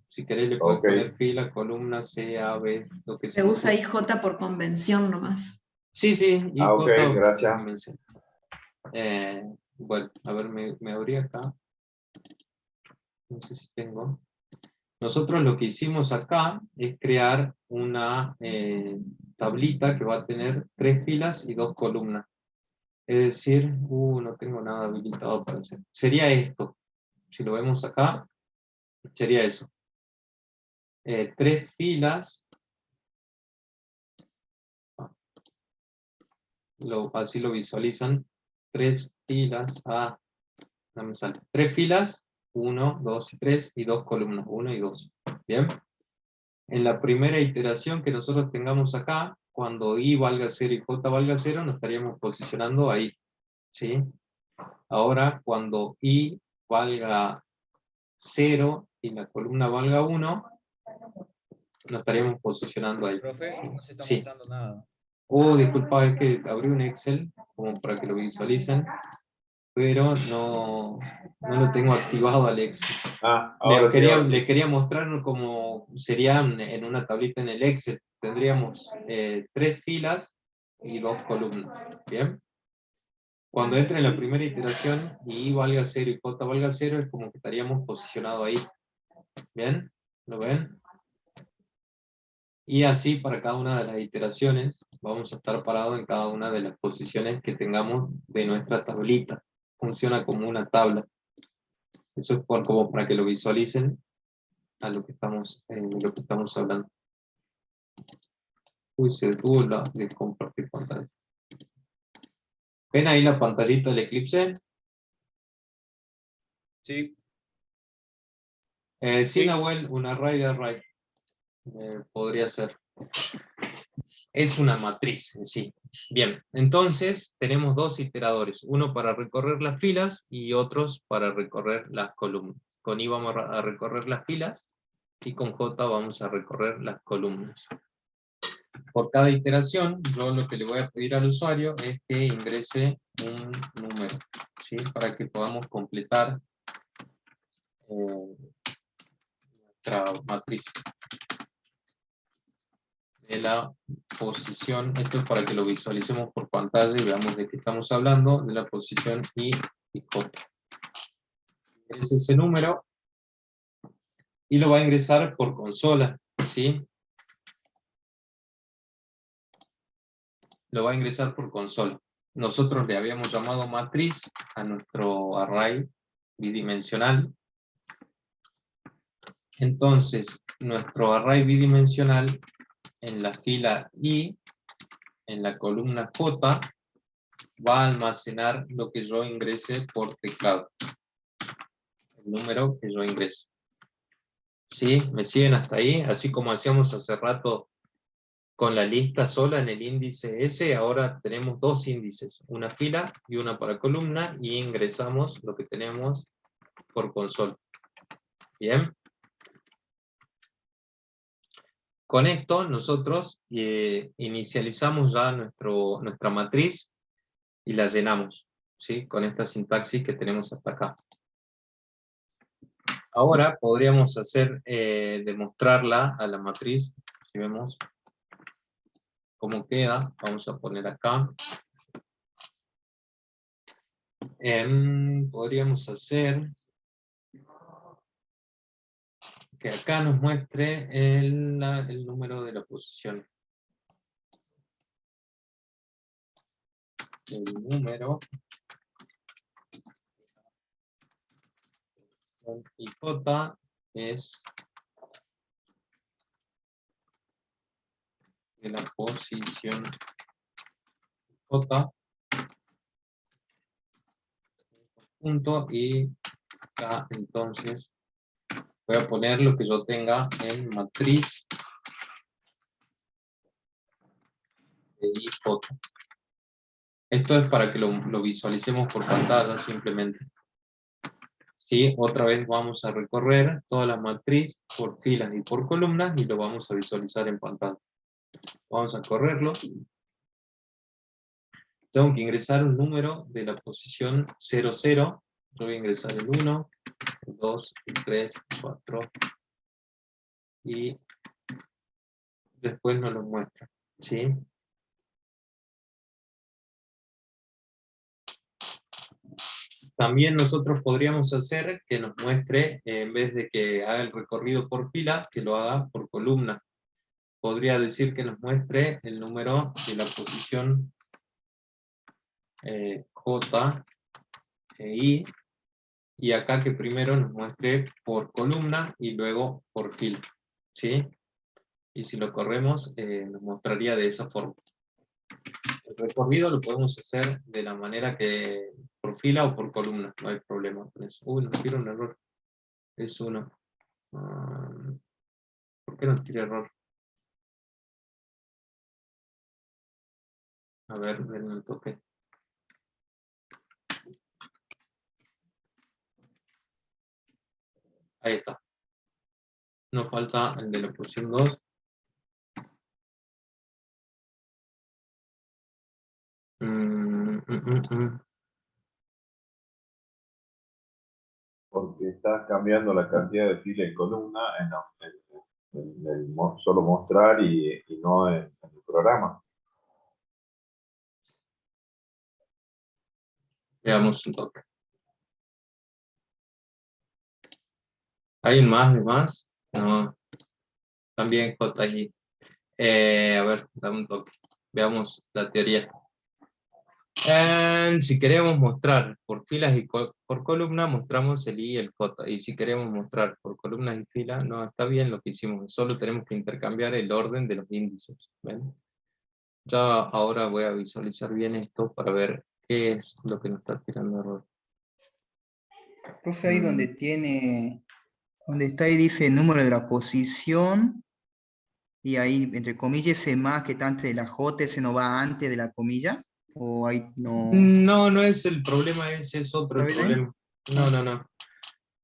Speaker 2: Si querés le podés poner fila, columna, C, A, B, lo que sea.
Speaker 4: Se usa IJ por convención nomás.
Speaker 2: Sí, sí, IJ
Speaker 3: ok,
Speaker 2: por
Speaker 3: gracias.
Speaker 2: convención. Bueno, a ver, me abrí acá. No sé si tengo. Nosotros lo que hicimos acá es crear una tablita que va a tener 3 filas y 2 columnas. Es decir, no tengo nada habilitado para hacer. Sería esto. Si lo vemos acá, sería eso. 3 filas. Así lo visualizan. 3 filas. No me sale. 3 filas. 1, 2 y 3. Y 2 columnas. 1 y 2. Bien. En la primera iteración que nosotros tengamos acá, cuando i valga 0 y j valga 0, nos estaríamos posicionando ahí. ¿Sí? Ahora, cuando i valga 0 y la columna valga 1, nos estaríamos posicionando ahí.
Speaker 11: Profe, no se está
Speaker 2: sí.
Speaker 11: mostrando nada.
Speaker 2: Disculpa, es que abrí un Excel como para que lo visualicen, pero no lo tengo activado al Excel.
Speaker 3: Ahora
Speaker 2: le quería mostrar cómo serían en una tablita en el Excel. Tendríamos 3 filas y 2 columnas. ¿Bien? Cuando entre en la primera iteración y i valga 0 y j valga 0, es como que estaríamos posicionados ahí. ¿Bien? ¿Lo ven? Y así para cada una de las iteraciones vamos a estar parados en cada una de las posiciones que tengamos de nuestra tablita. Funciona como una tabla. Eso es como para que lo visualicen a lo que estamos hablando. Uy, se detuvo la de compartir pantalla. ¿Ven ahí la pantallita del Eclipse?
Speaker 11: Sí.
Speaker 2: Sí, Nahuel, un array de array. Podría ser. Es una matriz en sí. Bien, entonces tenemos 2 iteradores. Uno para recorrer las filas y otros para recorrer las columnas. Con i vamos a recorrer las filas y con j vamos a recorrer las columnas. Por cada iteración, yo lo que le voy a pedir al usuario es que ingrese un número, ¿sí? Para que podamos completar nuestra matriz. De la posición, esto es para que lo visualicemos por pantalla y veamos de qué estamos hablando, de la posición I y J. ingrese ese número y lo va a ingresar por consola, ¿sí? Lo va a ingresar por consola. Nosotros le habíamos llamado matriz a nuestro array bidimensional. Entonces, nuestro array bidimensional en la fila I, en la columna J, va a almacenar lo que yo ingrese por teclado. El número que yo ingreso. ¿Sí? ¿Me siguen hasta ahí? Así como hacíamos hace rato con la lista sola en el índice S, ahora tenemos dos índices, una fila y una para columna, y ingresamos lo que tenemos por consola. ¿Bien? Con esto nosotros inicializamos ya nuestra matriz y la llenamos, ¿sí? Con esta sintaxis que tenemos hasta acá. Ahora podríamos hacer, demostrarla a la matriz, si vemos cómo queda, vamos a poner acá. Podríamos hacer que acá nos muestre el número de la posición. El número y J es de la posición J punto, y acá entonces voy a poner lo que yo tenga en matriz de IJ. Esto es para que lo visualicemos por pantalla simplemente. ¿Sí? Otra vez vamos a recorrer toda la matriz por filas y por columnas y lo vamos a visualizar en pantalla. Vamos a correrlo. Tengo que ingresar un número de la posición 00. Yo voy a ingresar el 1, el 2, el 3, el 4. Y después nos lo muestra. ¿Sí? También nosotros podríamos hacer que nos muestre, en vez de que haga el recorrido por fila, que lo haga por columna. Podría decir que nos muestre el número de la posición J e I, y acá que primero nos muestre por columna y luego por fila, ¿sí? Y si lo corremos, nos mostraría de esa forma. El recorrido lo podemos hacer de la manera que por fila o por columna, no hay problema con eso. Uy, nos tira un error. Es uno. ¿Por qué nos tira error? A ver, denme un toque. Ahí está. Nos falta el de la posición 2.
Speaker 3: Porque estás cambiando la cantidad de fila y columna en el solo mostrar y no en el programa.
Speaker 2: Veamos un toque. ¿Hay más? No. También JI. A ver, dame un toque. Veamos la teoría. Si queremos mostrar por filas y por columna, mostramos el I y el J. Y si queremos mostrar por columnas y filas, no, está bien lo que hicimos. Solo tenemos que intercambiar el orden de los índices. ¿Ven? Ya ahora voy a visualizar bien esto para ver qué es lo que nos está tirando error.
Speaker 9: Profe, ahí donde está ahí dice el número de la posición, y ahí entre comillas ese más que está antes de la J, ese no va antes de la comilla, o ahí no.
Speaker 2: No es el problema, ese es otro el problema. No.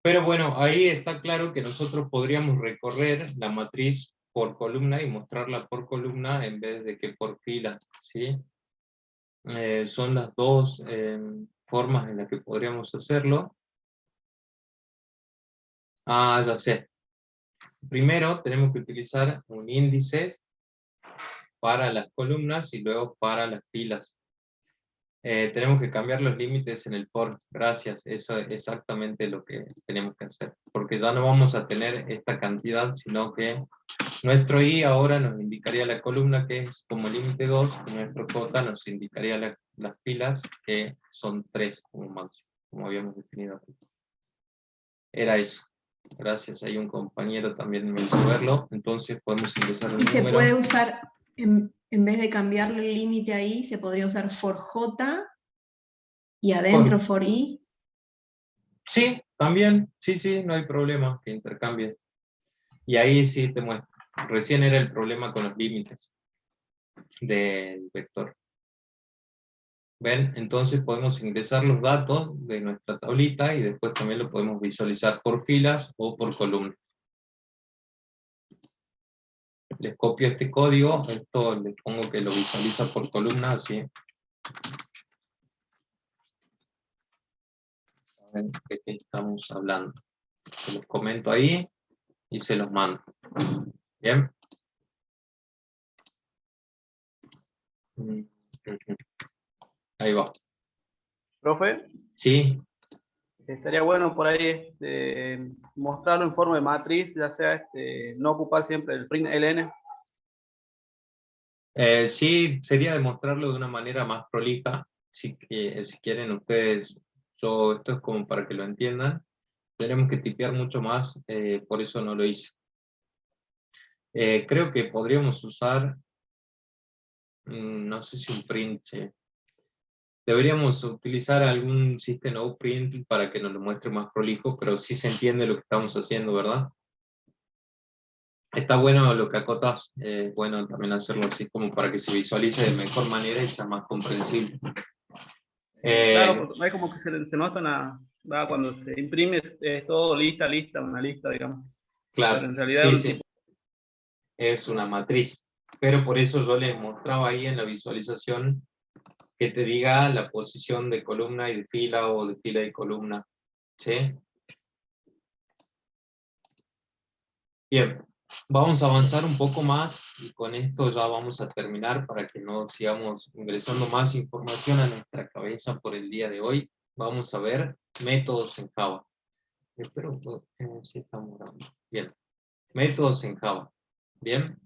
Speaker 2: Pero bueno, ahí está claro que nosotros podríamos recorrer la matriz por columna y mostrarla por columna en vez de que por fila, ¿sí? Son las dos formas en las que podríamos hacerlo. Ya sé. Primero tenemos que utilizar un índice para las columnas y luego para las filas. Tenemos que cambiar los límites en el for, gracias, eso es exactamente lo que tenemos que hacer, porque ya no vamos a tener esta cantidad, sino que nuestro i ahora nos indicaría la columna, que es como límite 2, y nuestro j nos indicaría las filas, que son 3 como máximo, como habíamos definido aquí. Era eso. Gracias, hay un compañero también me hizo verlo, entonces podemos ingresar el
Speaker 4: Y se
Speaker 2: número.
Speaker 4: puede usar, en vez de cambiarle el límite ahí, se podría usar for j y adentro for i.
Speaker 2: Sí, también, sí, no hay problema que intercambie. Y ahí sí te muestro. Recién era el problema con los límites del vector. ¿Ven? Entonces podemos ingresar los datos de nuestra tablita y después también lo podemos visualizar por filas o por columnas. Les copio este código, esto les pongo que lo visualiza por columna, así. Saben de qué estamos hablando. Se los comento ahí y se los mando. ¿Bien? Ahí va.
Speaker 6: Profe,
Speaker 2: Sí.
Speaker 6: estaría bueno por ahí mostrarlo en forma de matriz, ya sea no ocupar siempre el print ln.
Speaker 2: Sí, sería demostrarlo de una manera más prolija. Si quieren ustedes, esto es como para que lo entiendan. Tenemos que tipear mucho más, por eso no lo hice. Creo que podríamos usar, no sé si un print. Deberíamos utilizar algún system out print para que nos lo muestre más prolijo, pero sí se entiende lo que estamos haciendo, ¿verdad? Está bueno lo que acotas, bueno también hacerlo así como para que se visualice de mejor manera y sea más comprensible.
Speaker 6: Claro, porque es como que se nota cuando se imprime, es todo lista, una lista, digamos.
Speaker 2: Claro,
Speaker 6: pero en realidad
Speaker 2: sí. Es una matriz, pero por eso yo les mostraba ahí en la visualización que te diga la posición de columna y de fila, o de fila y columna, ¿sí? Bien, vamos a avanzar un poco más, y con esto ya vamos a terminar para que no sigamos ingresando más información a nuestra cabeza por el día de hoy. Vamos a ver métodos en Java. Espero que sí estamos grabando. Bien, métodos en Java. Bien.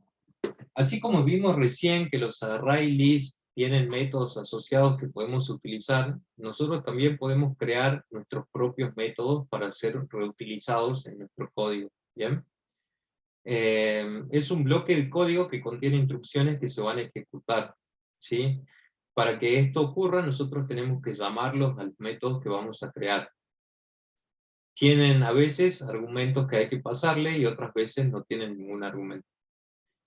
Speaker 2: Así como vimos recién que los array lists tienen métodos asociados que podemos utilizar, nosotros también podemos crear nuestros propios métodos para ser reutilizados en nuestro código. ¿Bien? Es un bloque de código que contiene instrucciones que se van a ejecutar. ¿Sí? Para que esto ocurra, nosotros tenemos que llamarlos a los métodos que vamos a crear. Tienen a veces argumentos que hay que pasarle y otras veces no tienen ningún argumento.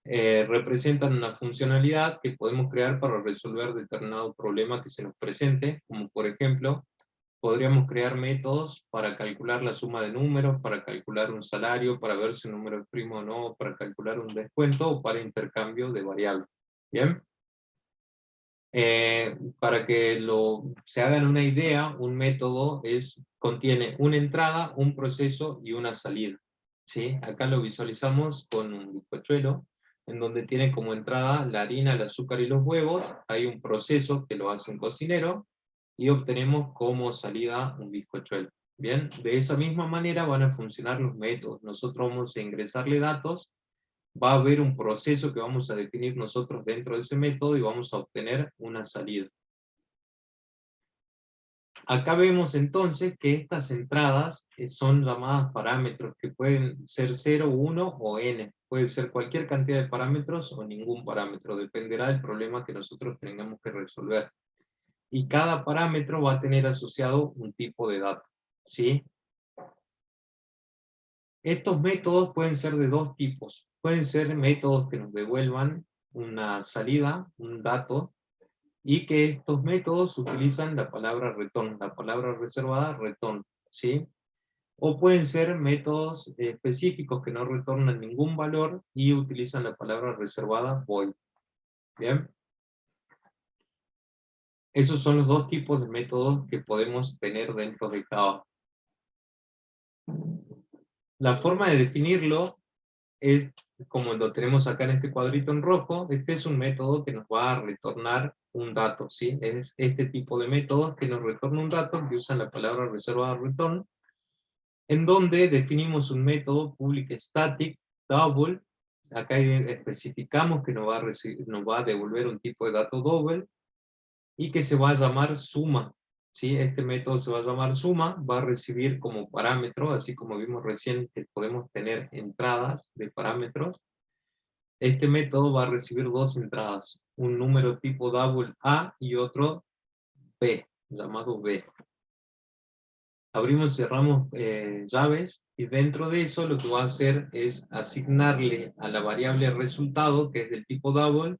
Speaker 2: Representan una funcionalidad que podemos crear para resolver determinado problema que se nos presente, como por ejemplo, podríamos crear métodos para calcular la suma de números, para calcular un salario, para ver si un número es primo o no, para calcular un descuento, o para intercambio de variables. ¿Bien? Para que se hagan una idea, un método contiene una entrada, un proceso y una salida. ¿Sí? Acá lo visualizamos con un bizcochuelo, en donde tiene como entrada la harina, el azúcar y los huevos. Hay un proceso que lo hace un cocinero, y obtenemos como salida un bizcochuelo. Bien, de esa misma manera van a funcionar los métodos. Nosotros vamos a ingresarle datos, va a haber un proceso que vamos a definir nosotros dentro de ese método y vamos a obtener una salida. Acá vemos entonces que estas entradas son llamadas parámetros, que pueden ser 0, 1 o n. Puede ser cualquier cantidad de parámetros o ningún parámetro, dependerá del problema que nosotros tengamos que resolver. Y cada parámetro va a tener asociado un tipo de dato. ¿Sí? Estos métodos pueden ser de dos tipos. Pueden ser métodos que nos devuelvan una salida, un dato, y que estos métodos utilizan la palabra return, la palabra reservada return, ¿sí? O pueden ser métodos específicos que no retornan ningún valor y utilizan la palabra reservada void. ¿Bien? Esos son los dos tipos de métodos que podemos tener dentro de Java. La forma de definirlo es como lo tenemos acá en este cuadrito en rojo. Este es un método que nos va a retornar un dato, ¿sí? Es este tipo de métodos que nos retorna un dato, que usan la palabra reservada return, en donde definimos un método public static double. Acá especificamos que nos va a devolver un tipo de dato double, y que se va a llamar suma, ¿sí? Este método se va a llamar suma, va a recibir como parámetro, así como vimos recién que podemos tener entradas de parámetros. Este método va a recibir dos entradas, un número tipo double A y otro B, llamado B. Abrimos y cerramos llaves, y dentro de eso lo que va a hacer es asignarle a la variable resultado, que es del tipo double,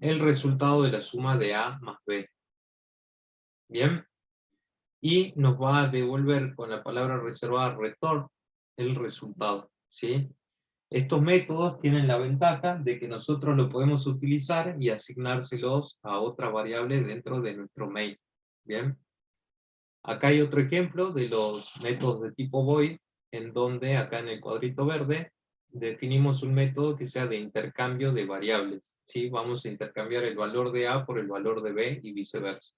Speaker 2: el resultado de la suma de A más B. Bien, y nos va a devolver con la palabra reservada return el resultado, ¿sí? Estos métodos tienen la ventaja de que nosotros lo podemos utilizar y asignárselos a otra variable dentro de nuestro main. Bien, acá hay otro ejemplo de los métodos de tipo void, en donde acá en el cuadrito verde definimos un método que sea de intercambio de variables, ¿sí? Vamos a intercambiar el valor de A por el valor de B y viceversa.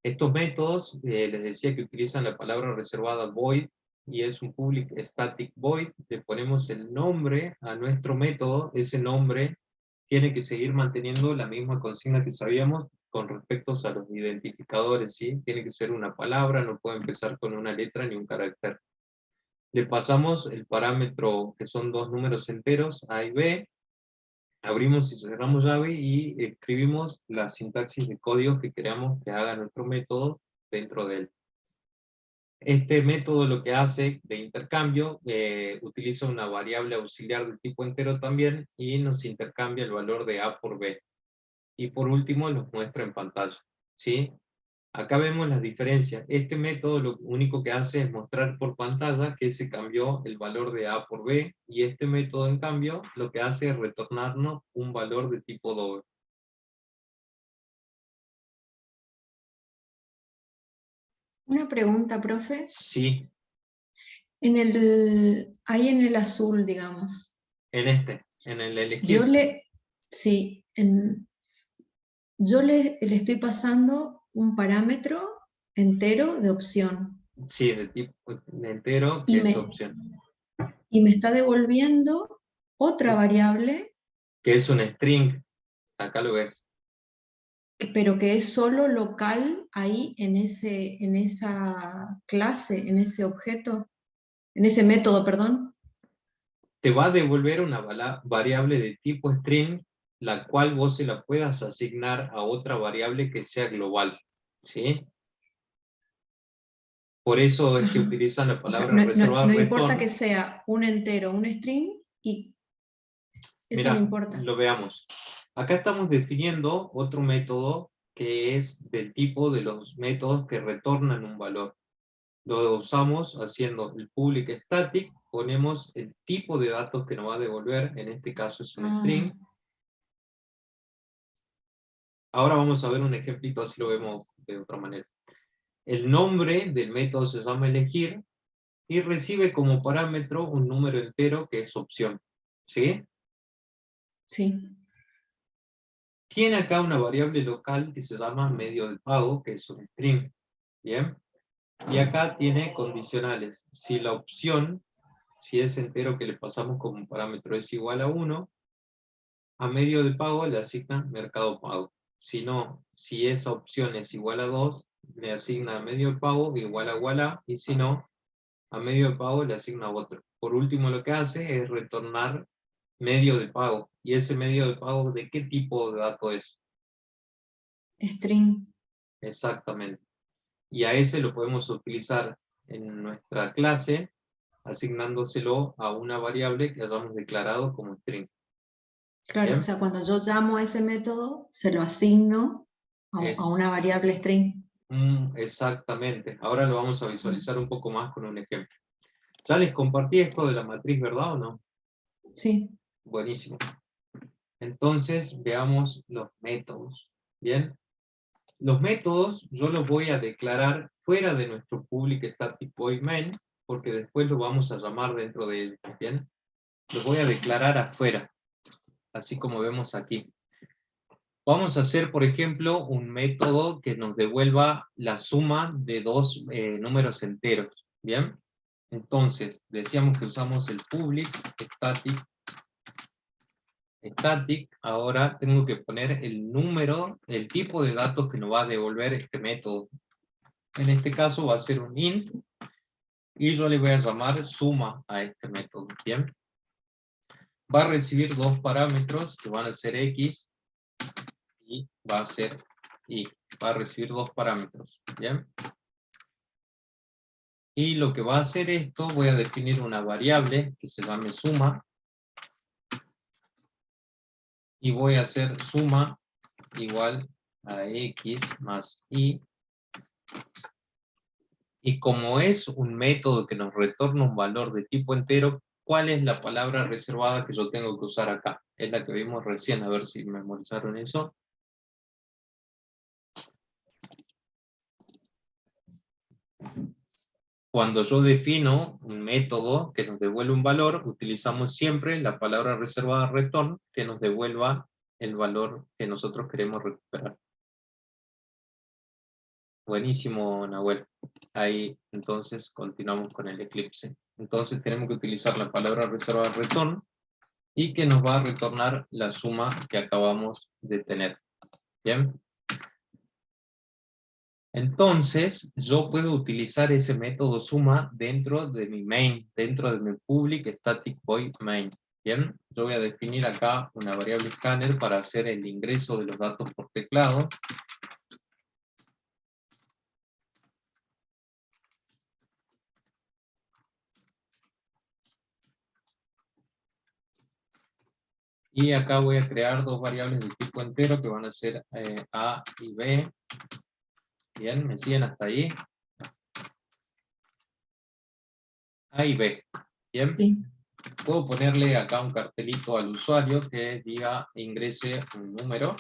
Speaker 2: Estos métodos, les decía que utilizan la palabra reservada void, y es un public static void. Le ponemos el nombre a nuestro método, ese nombre tiene que seguir manteniendo la misma consigna que sabíamos con respecto a los identificadores, ¿sí? Tiene que ser una palabra, no puede empezar con una letra ni un carácter. Le pasamos el parámetro, que son dos números enteros, A y B, abrimos y cerramos llave y escribimos la sintaxis de código que queramos que haga nuestro método dentro de él. Este método lo que hace de intercambio, utiliza una variable auxiliar de tipo entero también, y nos intercambia el valor de A por B. Y por último nos muestra en pantalla, ¿sí? Acá vemos las diferencias. Este método lo único que hace es mostrar por pantalla que se cambió el valor de A por B, y este método en cambio lo que hace es retornarnos un valor de tipo doble.
Speaker 4: Una pregunta, profe.
Speaker 2: Sí.
Speaker 4: Ahí en el azul, digamos.
Speaker 2: En el elegir.
Speaker 4: Yo le estoy pasando un parámetro entero de opción.
Speaker 2: Sí, de tipo entero, que es opción.
Speaker 4: Y me está devolviendo otra variable.
Speaker 2: Que es un string. Acá lo ves.
Speaker 4: Pero que es solo local ahí en esa clase, en ese objeto, en ese método, perdón.
Speaker 2: Te va a devolver una variable de tipo string, la cual vos se la puedas asignar a otra variable que sea global, ¿sí? Por eso es que utilizan la palabra reservada
Speaker 4: no
Speaker 2: return.
Speaker 4: importa que sea un entero, un string, y eso
Speaker 2: Mira,
Speaker 4: no importa.
Speaker 2: lo veamos. Acá estamos definiendo otro método que es del tipo de los métodos que retornan un valor. Lo usamos haciendo el public static, ponemos el tipo de datos que nos va a devolver, en este caso es un string. Ahora vamos a ver un ejemplito, así lo vemos de otra manera. El nombre del método se llama elegir, y recibe como parámetro un número entero que es opción, ¿sí?
Speaker 4: Sí.
Speaker 2: Tiene acá una variable local que se llama medio de pago, que es un string, ¿bien? Y acá tiene condicionales. Si la opción, si ese entero que le pasamos como parámetro es igual a 1, a medio de pago le asigna mercado pago. Si no, si esa opción es igual a 2, le asigna a medio de pago igual a, y si no, a medio de pago le asigna otro. Por último, lo que hace es retornar medio de pago. ¿Y ese medio de pago de qué tipo de dato es?
Speaker 4: String.
Speaker 2: Exactamente. Y a ese lo podemos utilizar en nuestra clase, asignándoselo a una variable que hayamos declarado como string.
Speaker 4: Claro,
Speaker 2: ¿bien?
Speaker 4: o sea, cuando yo llamo a ese método, se lo asigno a una variable string.
Speaker 2: Exactamente. Ahora lo vamos a visualizar un poco más con un ejemplo. ¿Ya les compartí esto de la matriz, verdad o no?
Speaker 4: Sí.
Speaker 2: Buenísimo. Entonces, veamos los métodos. ¿Bien? Los métodos yo los voy a declarar fuera de nuestro public static void main, porque después lo vamos a llamar dentro de él. ¿Bien? Los voy a declarar afuera, así como vemos aquí. Vamos a hacer, por ejemplo, un método que nos devuelva la suma de dos números enteros, ¿bien? Entonces, decíamos que usamos el public static, ahora tengo que poner el número, el tipo de datos que nos va a devolver este método. En este caso va a ser un int, y yo le voy a llamar suma a este método, ¿bien? Va a recibir dos parámetros que van a ser x y va a ser y. Va a recibir dos parámetros, ¿bien? Y lo que va a hacer esto, voy a definir una variable que se llame suma, y voy a hacer suma igual a x más y. Y como es un método que nos retorna un valor de tipo entero, ¿cuál es la palabra reservada que yo tengo que usar acá? Es la que vimos recién, a ver si memorizaron eso. Cuando yo defino un método que nos devuelve un valor, utilizamos siempre la palabra reservada return que nos devuelva el valor que nosotros queremos recuperar. Buenísimo, Nahuel. Ahí entonces continuamos con el Eclipse. Entonces tenemos que utilizar la palabra reservada return y que nos va a retornar la suma que acabamos de tener. ¿Bien? Entonces, yo puedo utilizar ese método suma dentro de mi main, dentro de mi public static void main. Bien, yo voy a definir acá una variable scanner para hacer el ingreso de los datos por teclado. Y acá voy a crear dos variables de tipo entero que van a ser A y B. Bien, ¿me siguen hasta ahí? A y B. Bien.
Speaker 4: Sí.
Speaker 2: Puedo ponerle acá un cartelito al usuario que diga ingrese un número.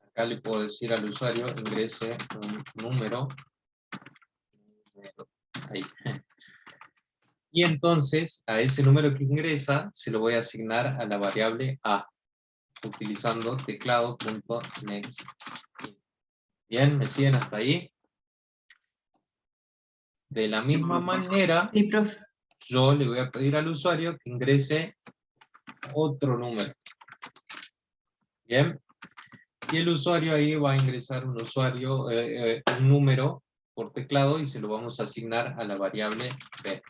Speaker 2: Acá le puedo decir al usuario ingrese un número. Ahí. Y entonces a ese número que ingresa se lo voy a asignar a la variable A, utilizando teclado.next. Bien, ¿me siguen hasta ahí? De la misma manera,
Speaker 4: Sí, profe.
Speaker 2: yo le voy a pedir al usuario que ingrese otro número. Bien, y el usuario ahí va a ingresar un número por teclado y se lo vamos a asignar a la variable B.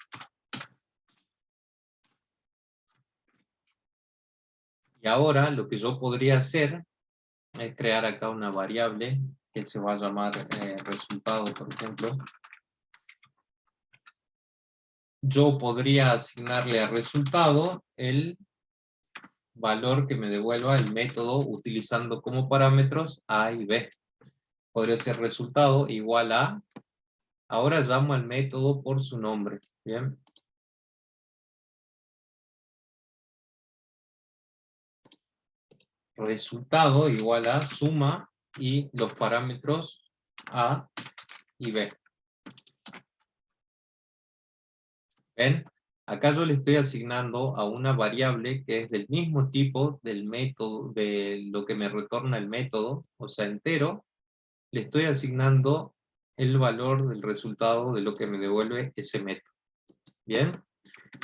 Speaker 2: Y ahora lo que yo podría hacer es crear acá una variable que se va a llamar resultado, por ejemplo. Yo podría asignarle al resultado el valor que me devuelva el método utilizando como parámetros A y B. Podría ser resultado igual a, ahora llamo al método por su nombre, ¿bien? Resultado igual a suma y los parámetros A y B. ¿Ven? Acá yo le estoy asignando a una variable que es del mismo tipo del método, de lo que me retorna el método, o sea, entero, le estoy asignando el valor del resultado de lo que me devuelve ese método. ¿Bien?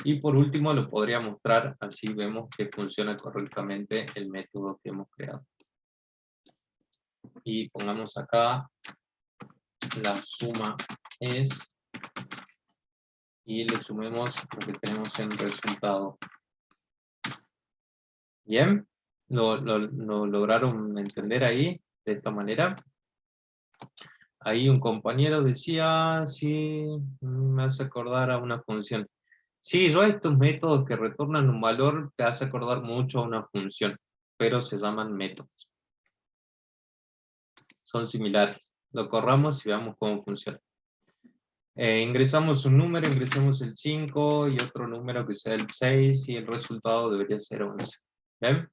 Speaker 2: Y por último lo podría mostrar, así vemos que funciona correctamente el método que hemos creado. Y pongamos acá, la suma es, y le sumemos lo que tenemos en resultado. ¿Bien? ¿Lo lograron entender ahí? De esta manera. Ahí un compañero decía, sí, me hace acordar a una función. Sí, yo estos métodos que retornan un valor te hace acordar mucho a una función, pero se llaman métodos. Son similares. Lo corramos y veamos cómo funciona. Ingresamos un número, ingresamos el 5 y otro número que sea el 6 y el resultado debería ser 11. ¿Ven?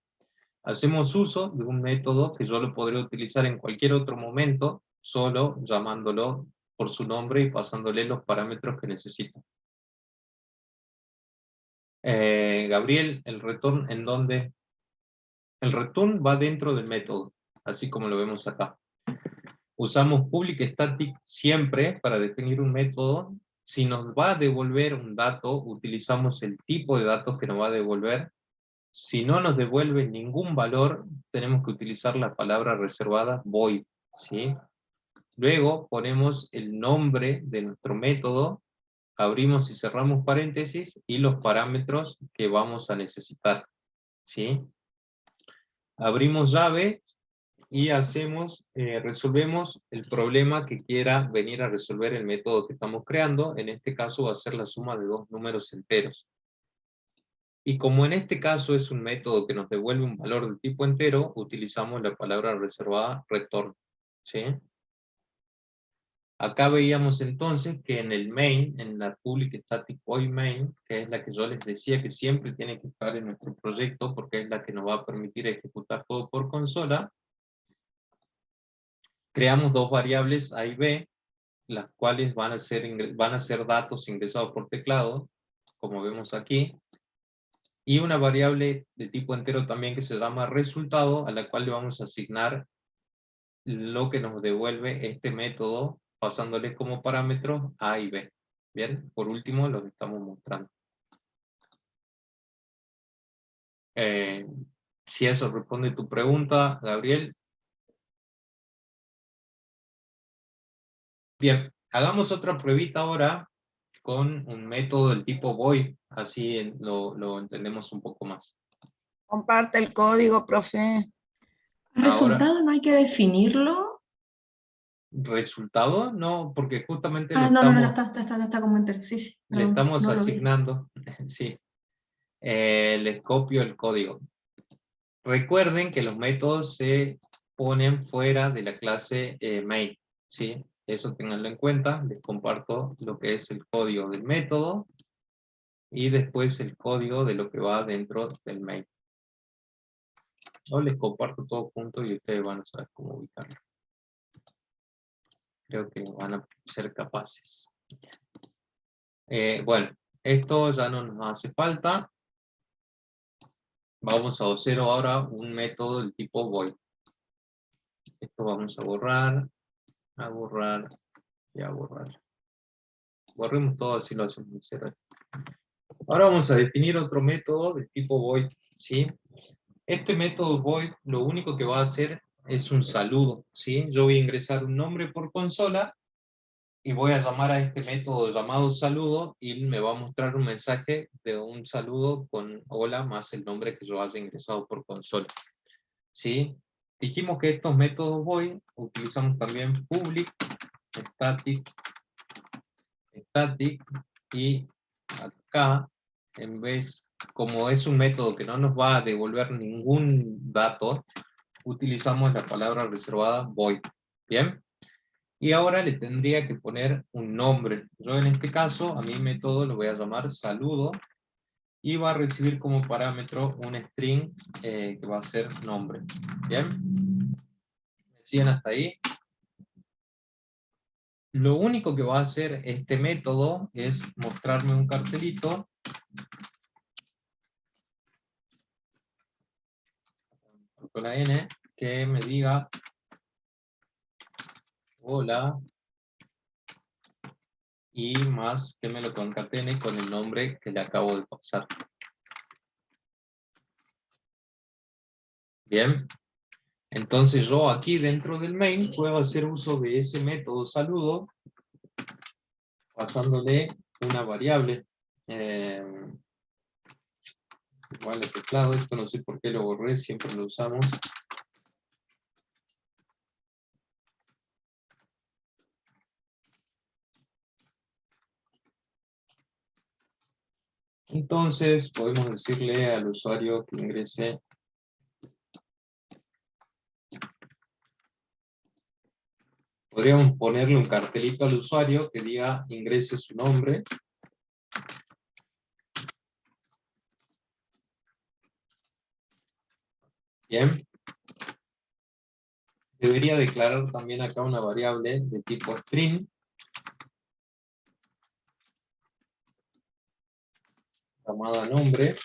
Speaker 2: Hacemos uso de un método que yo lo podría utilizar en cualquier otro momento, solo llamándolo por su nombre y pasándole los parámetros que necesito. Gabriel, ¿el return en dónde? El return va dentro del método, así como lo vemos acá. Usamos public static siempre para definir un método. Si nos va a devolver un dato, utilizamos el tipo de datos que nos va a devolver. Si no nos devuelve ningún valor, tenemos que utilizar la palabra reservada void, ¿sí? Luego ponemos el nombre de nuestro método, abrimos y cerramos paréntesis, y los parámetros que vamos a necesitar, ¿sí? Abrimos llave y resolvemos el problema que quiera venir a resolver el método que estamos creando. En este caso va a ser la suma de dos números enteros. Y como en este caso es un método que nos devuelve un valor de tipo entero, utilizamos la palabra reservada return, ¿sí? Acá veíamos entonces que en el main, en la public static void main, que es la que yo les decía que siempre tiene que estar en nuestro proyecto, porque es la que nos va a permitir ejecutar todo por consola, creamos dos variables A y B, las cuales van a ser datos ingresados por teclado, como vemos aquí, y una variable de tipo entero también que se llama resultado, a la cual le vamos a asignar lo que nos devuelve este método, pasándoles como parámetros A y B. Bien, por último los estamos mostrando. Si eso responde tu pregunta, Gabriel. Bien, hagamos otra pruebita ahora con un método del tipo void, así lo entendemos un poco más.
Speaker 8: Comparte el código, profe.
Speaker 4: ¿El resultado no hay que definirlo?
Speaker 2: ¿Resultado? No, porque justamente
Speaker 4: No, ya está como entero. Sí, sí.
Speaker 2: Le estamos
Speaker 4: no
Speaker 2: asignando. Sí. Les copio el código. Recuerden que los métodos se ponen fuera de la clase main, ¿sí? Eso tenganlo en cuenta. Les comparto lo que es el código del método y después el código de lo que va dentro del main. Yo les comparto todo junto y ustedes van a saber cómo ubicarlo. Creo que van a ser capaces. Bueno, esto ya no nos hace falta. Vamos a hacer ahora un método del tipo void. Esto vamos a borrar y a borrar. Borremos todo, así lo hacemos cero. Ahora vamos a definir otro método del tipo void, ¿sí? Este método void lo único que va a hacer es un saludo, ¿sí? Yo voy a ingresar un nombre por consola y voy a llamar a este método llamado saludo y me va a mostrar un mensaje de un saludo con hola más el nombre que yo haya ingresado por consola, ¿sí? Dijimos que estos métodos void utilizamos también public, static y acá en vez, como es un método que no nos va a devolver ningún dato, utilizamos la palabra reservada void, ¿bien? Y ahora le tendría que poner un nombre. Yo en este caso, a mi método lo voy a llamar saludo, y va a recibir como parámetro un string que va a ser nombre. ¿Bien? ¿Me siguen hasta ahí? Lo único que va a hacer este método es mostrarme un cartelito con la N que me diga hola y más que me lo concatene con el nombre que le acabo de pasar. Bien, entonces yo aquí dentro del main puedo hacer uso de ese método saludo pasándole una variable. Igual el teclado, esto no sé por qué lo borré, siempre lo usamos. Entonces podemos decirle al usuario que ingrese podríamos ponerle un cartelito al usuario que diga ingrese su nombre. Bien. Debería declarar también acá una variable de tipo string. llamada nombre,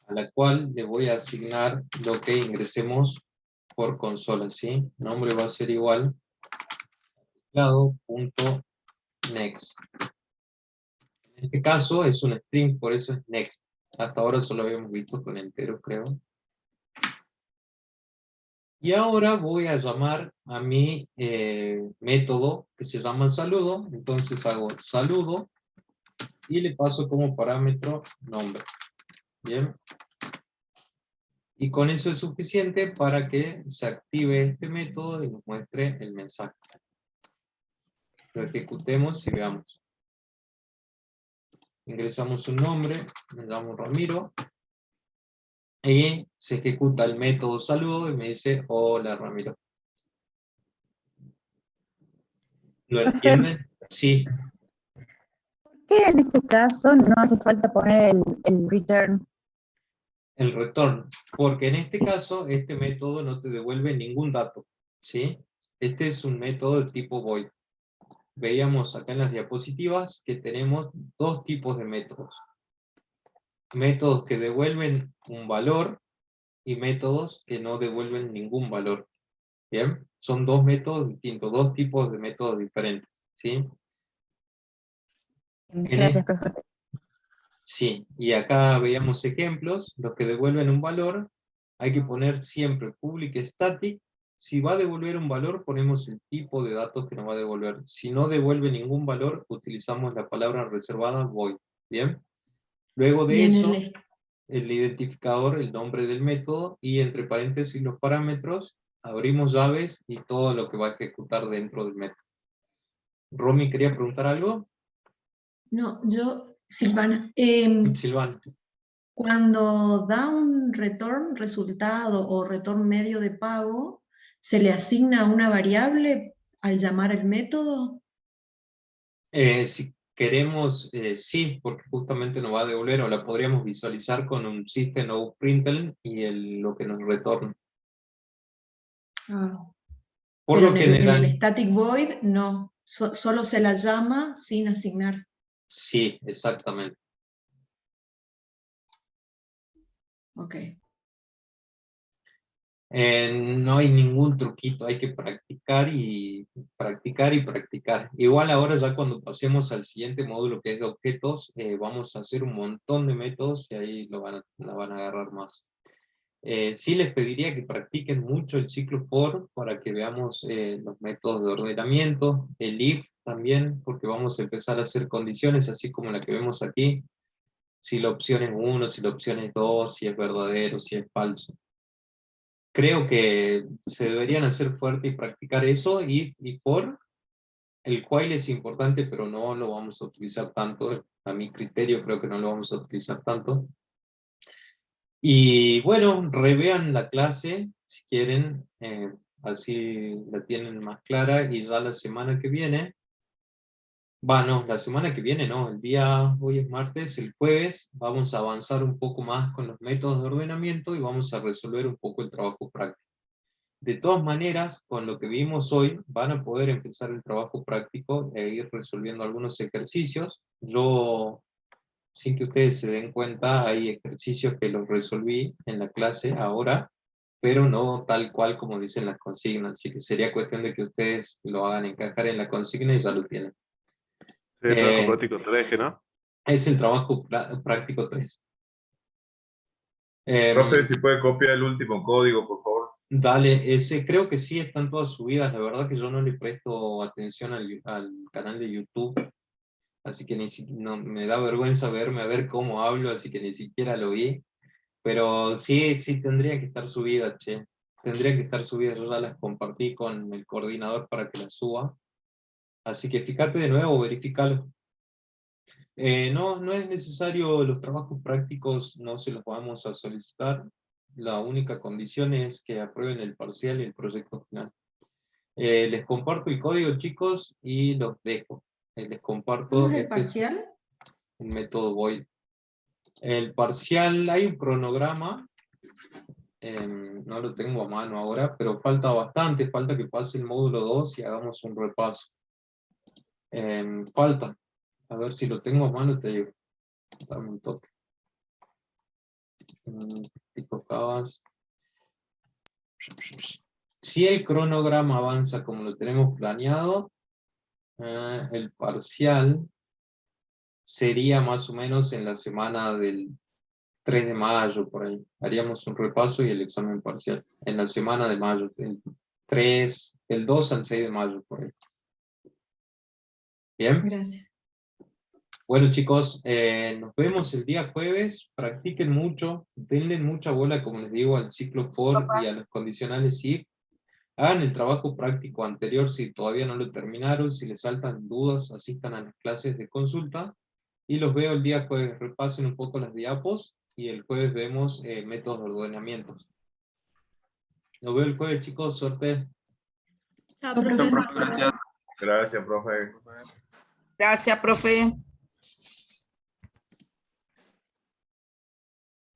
Speaker 2: a la cual le voy a asignar lo que ingresemos por consola, ¿sí? Nombre va a ser igual teclado.next. En este caso es un string, por eso es next. Hasta ahora solo habíamos visto con enteros, creo. Y ahora voy a llamar a mi método que se llama saludo. Entonces hago saludo y le paso como parámetro nombre. Bien. Y con eso es suficiente para que se active este método y nos muestre el mensaje. Lo ejecutemos y veamos. Ingresamos un nombre, me llamo Ramiro, y se ejecuta el método saludo y me dice, hola Ramiro. ¿Lo entienden? Sí.
Speaker 11: ¿Por qué en este caso no hace falta poner el return?
Speaker 2: El return, porque en este caso, este método no te devuelve ningún dato, ¿sí? Este es un método de tipo void. Veíamos acá en las diapositivas que tenemos dos tipos de métodos. Métodos que devuelven un valor y métodos que no devuelven ningún valor. ¿Bien? Son dos métodos distintos, dos tipos de métodos diferentes, ¿sí?
Speaker 11: Gracias, profesor.
Speaker 2: Sí, y acá veíamos ejemplos, los que devuelven un valor, hay que poner siempre public static. Si va a devolver un valor, ponemos el tipo de datos que nos va a devolver. Si no devuelve ningún valor, utilizamos la palabra reservada void. ¿Bien? Luego de eso, el identificador, el nombre del método, y entre paréntesis los parámetros, abrimos llaves y todo lo que va a ejecutar dentro del método. ¿Romy quería preguntar algo?
Speaker 4: No, Silvana.
Speaker 2: Silvana.
Speaker 4: Cuando da un return resultado o return medio de pago, ¿se le asigna una variable al llamar el método?
Speaker 2: Si queremos, sí, porque justamente nos va a devolver, o la podríamos visualizar con un system out println y lo que nos retorna. Por
Speaker 4: Pero
Speaker 2: lo
Speaker 4: en
Speaker 2: general,
Speaker 4: el static void no, solo se la llama sin asignar.
Speaker 2: sí, exactamente.
Speaker 4: Ok.
Speaker 2: No hay ningún truquito, hay que practicar y practicar y practicar. Igual ahora ya cuando pasemos al siguiente módulo que es de objetos, vamos a hacer un montón de métodos y ahí la van a agarrar más. Sí les pediría que practiquen mucho el ciclo for para que veamos los métodos de ordenamiento, el if también, porque vamos a empezar a hacer condiciones así como la que vemos aquí, si la opción es 1, si la opción es 2, si es verdadero, si es falso. Creo que se deberían hacer fuerte y practicar eso, if y for. El while es importante, pero no lo vamos a utilizar tanto, a mi criterio creo que no lo vamos a utilizar tanto. Y bueno, revean la clase si quieren, así la tienen más clara, y ya la semana que viene, no, la semana que viene no, hoy es martes, el jueves vamos a avanzar un poco más con los métodos de ordenamiento y vamos a resolver un poco el trabajo práctico. De todas maneras, con lo que vimos hoy, van a poder empezar el trabajo práctico e ir resolviendo algunos ejercicios. Yo, sin que ustedes se den cuenta, hay ejercicios que los resolví en la clase ahora, pero no tal cual como dicen las consignas, así que sería cuestión de que ustedes lo hagan encajar en la consigna y ya lo tienen.
Speaker 1: Sí, el trabajo práctico 3, ¿no?
Speaker 2: Es el trabajo práctico 3.
Speaker 3: Profe, si puede copiar el último código, por favor.
Speaker 2: Dale, creo que sí están todas subidas, la verdad que yo no le presto atención al canal de YouTube, así que no, me da vergüenza verme a ver cómo hablo, así que ni siquiera lo vi, pero sí tendría que estar subida, che, tendría que estar subida, yo ya las compartí con el coordinador para que las suba, así que fíjate de nuevo, verifícalo. No es necesario, los trabajos prácticos no se los vamos a solicitar, la única condición es que aprueben el parcial y el proyecto final. Les comparto el código, chicos, y los dejo. Les comparto
Speaker 4: ¿Cómo es el parcial?
Speaker 2: Un método void. El parcial, hay un cronograma, no lo tengo a mano ahora, pero falta bastante, falta que pase el módulo 2 y hagamos un repaso. Falta, a ver si lo tengo a mano te digo. Dame un toque. Pico Cabas. Si el cronograma avanza como lo tenemos planeado, el parcial sería más o menos en la semana del 3 de mayo, por ahí. Haríamos un repaso y el examen parcial. En la semana de mayo, del 2 al 6 de mayo, por ahí. ¿Bien?
Speaker 4: Gracias.
Speaker 2: Bueno, chicos, nos vemos el día jueves. Practiquen mucho, denle mucha bola, como les digo, al ciclo for y a los condicionales if. Hagan el trabajo práctico anterior si todavía no lo terminaron. Si les saltan dudas, asistan a las clases de consulta. Y los veo el día jueves. Repasen un poco las diapos y el jueves vemos métodos de ordenamiento. Nos veo el jueves, chicos. Suerte.
Speaker 5: Chao, profe.
Speaker 3: Gracias, profe.
Speaker 8: Gracias, profe.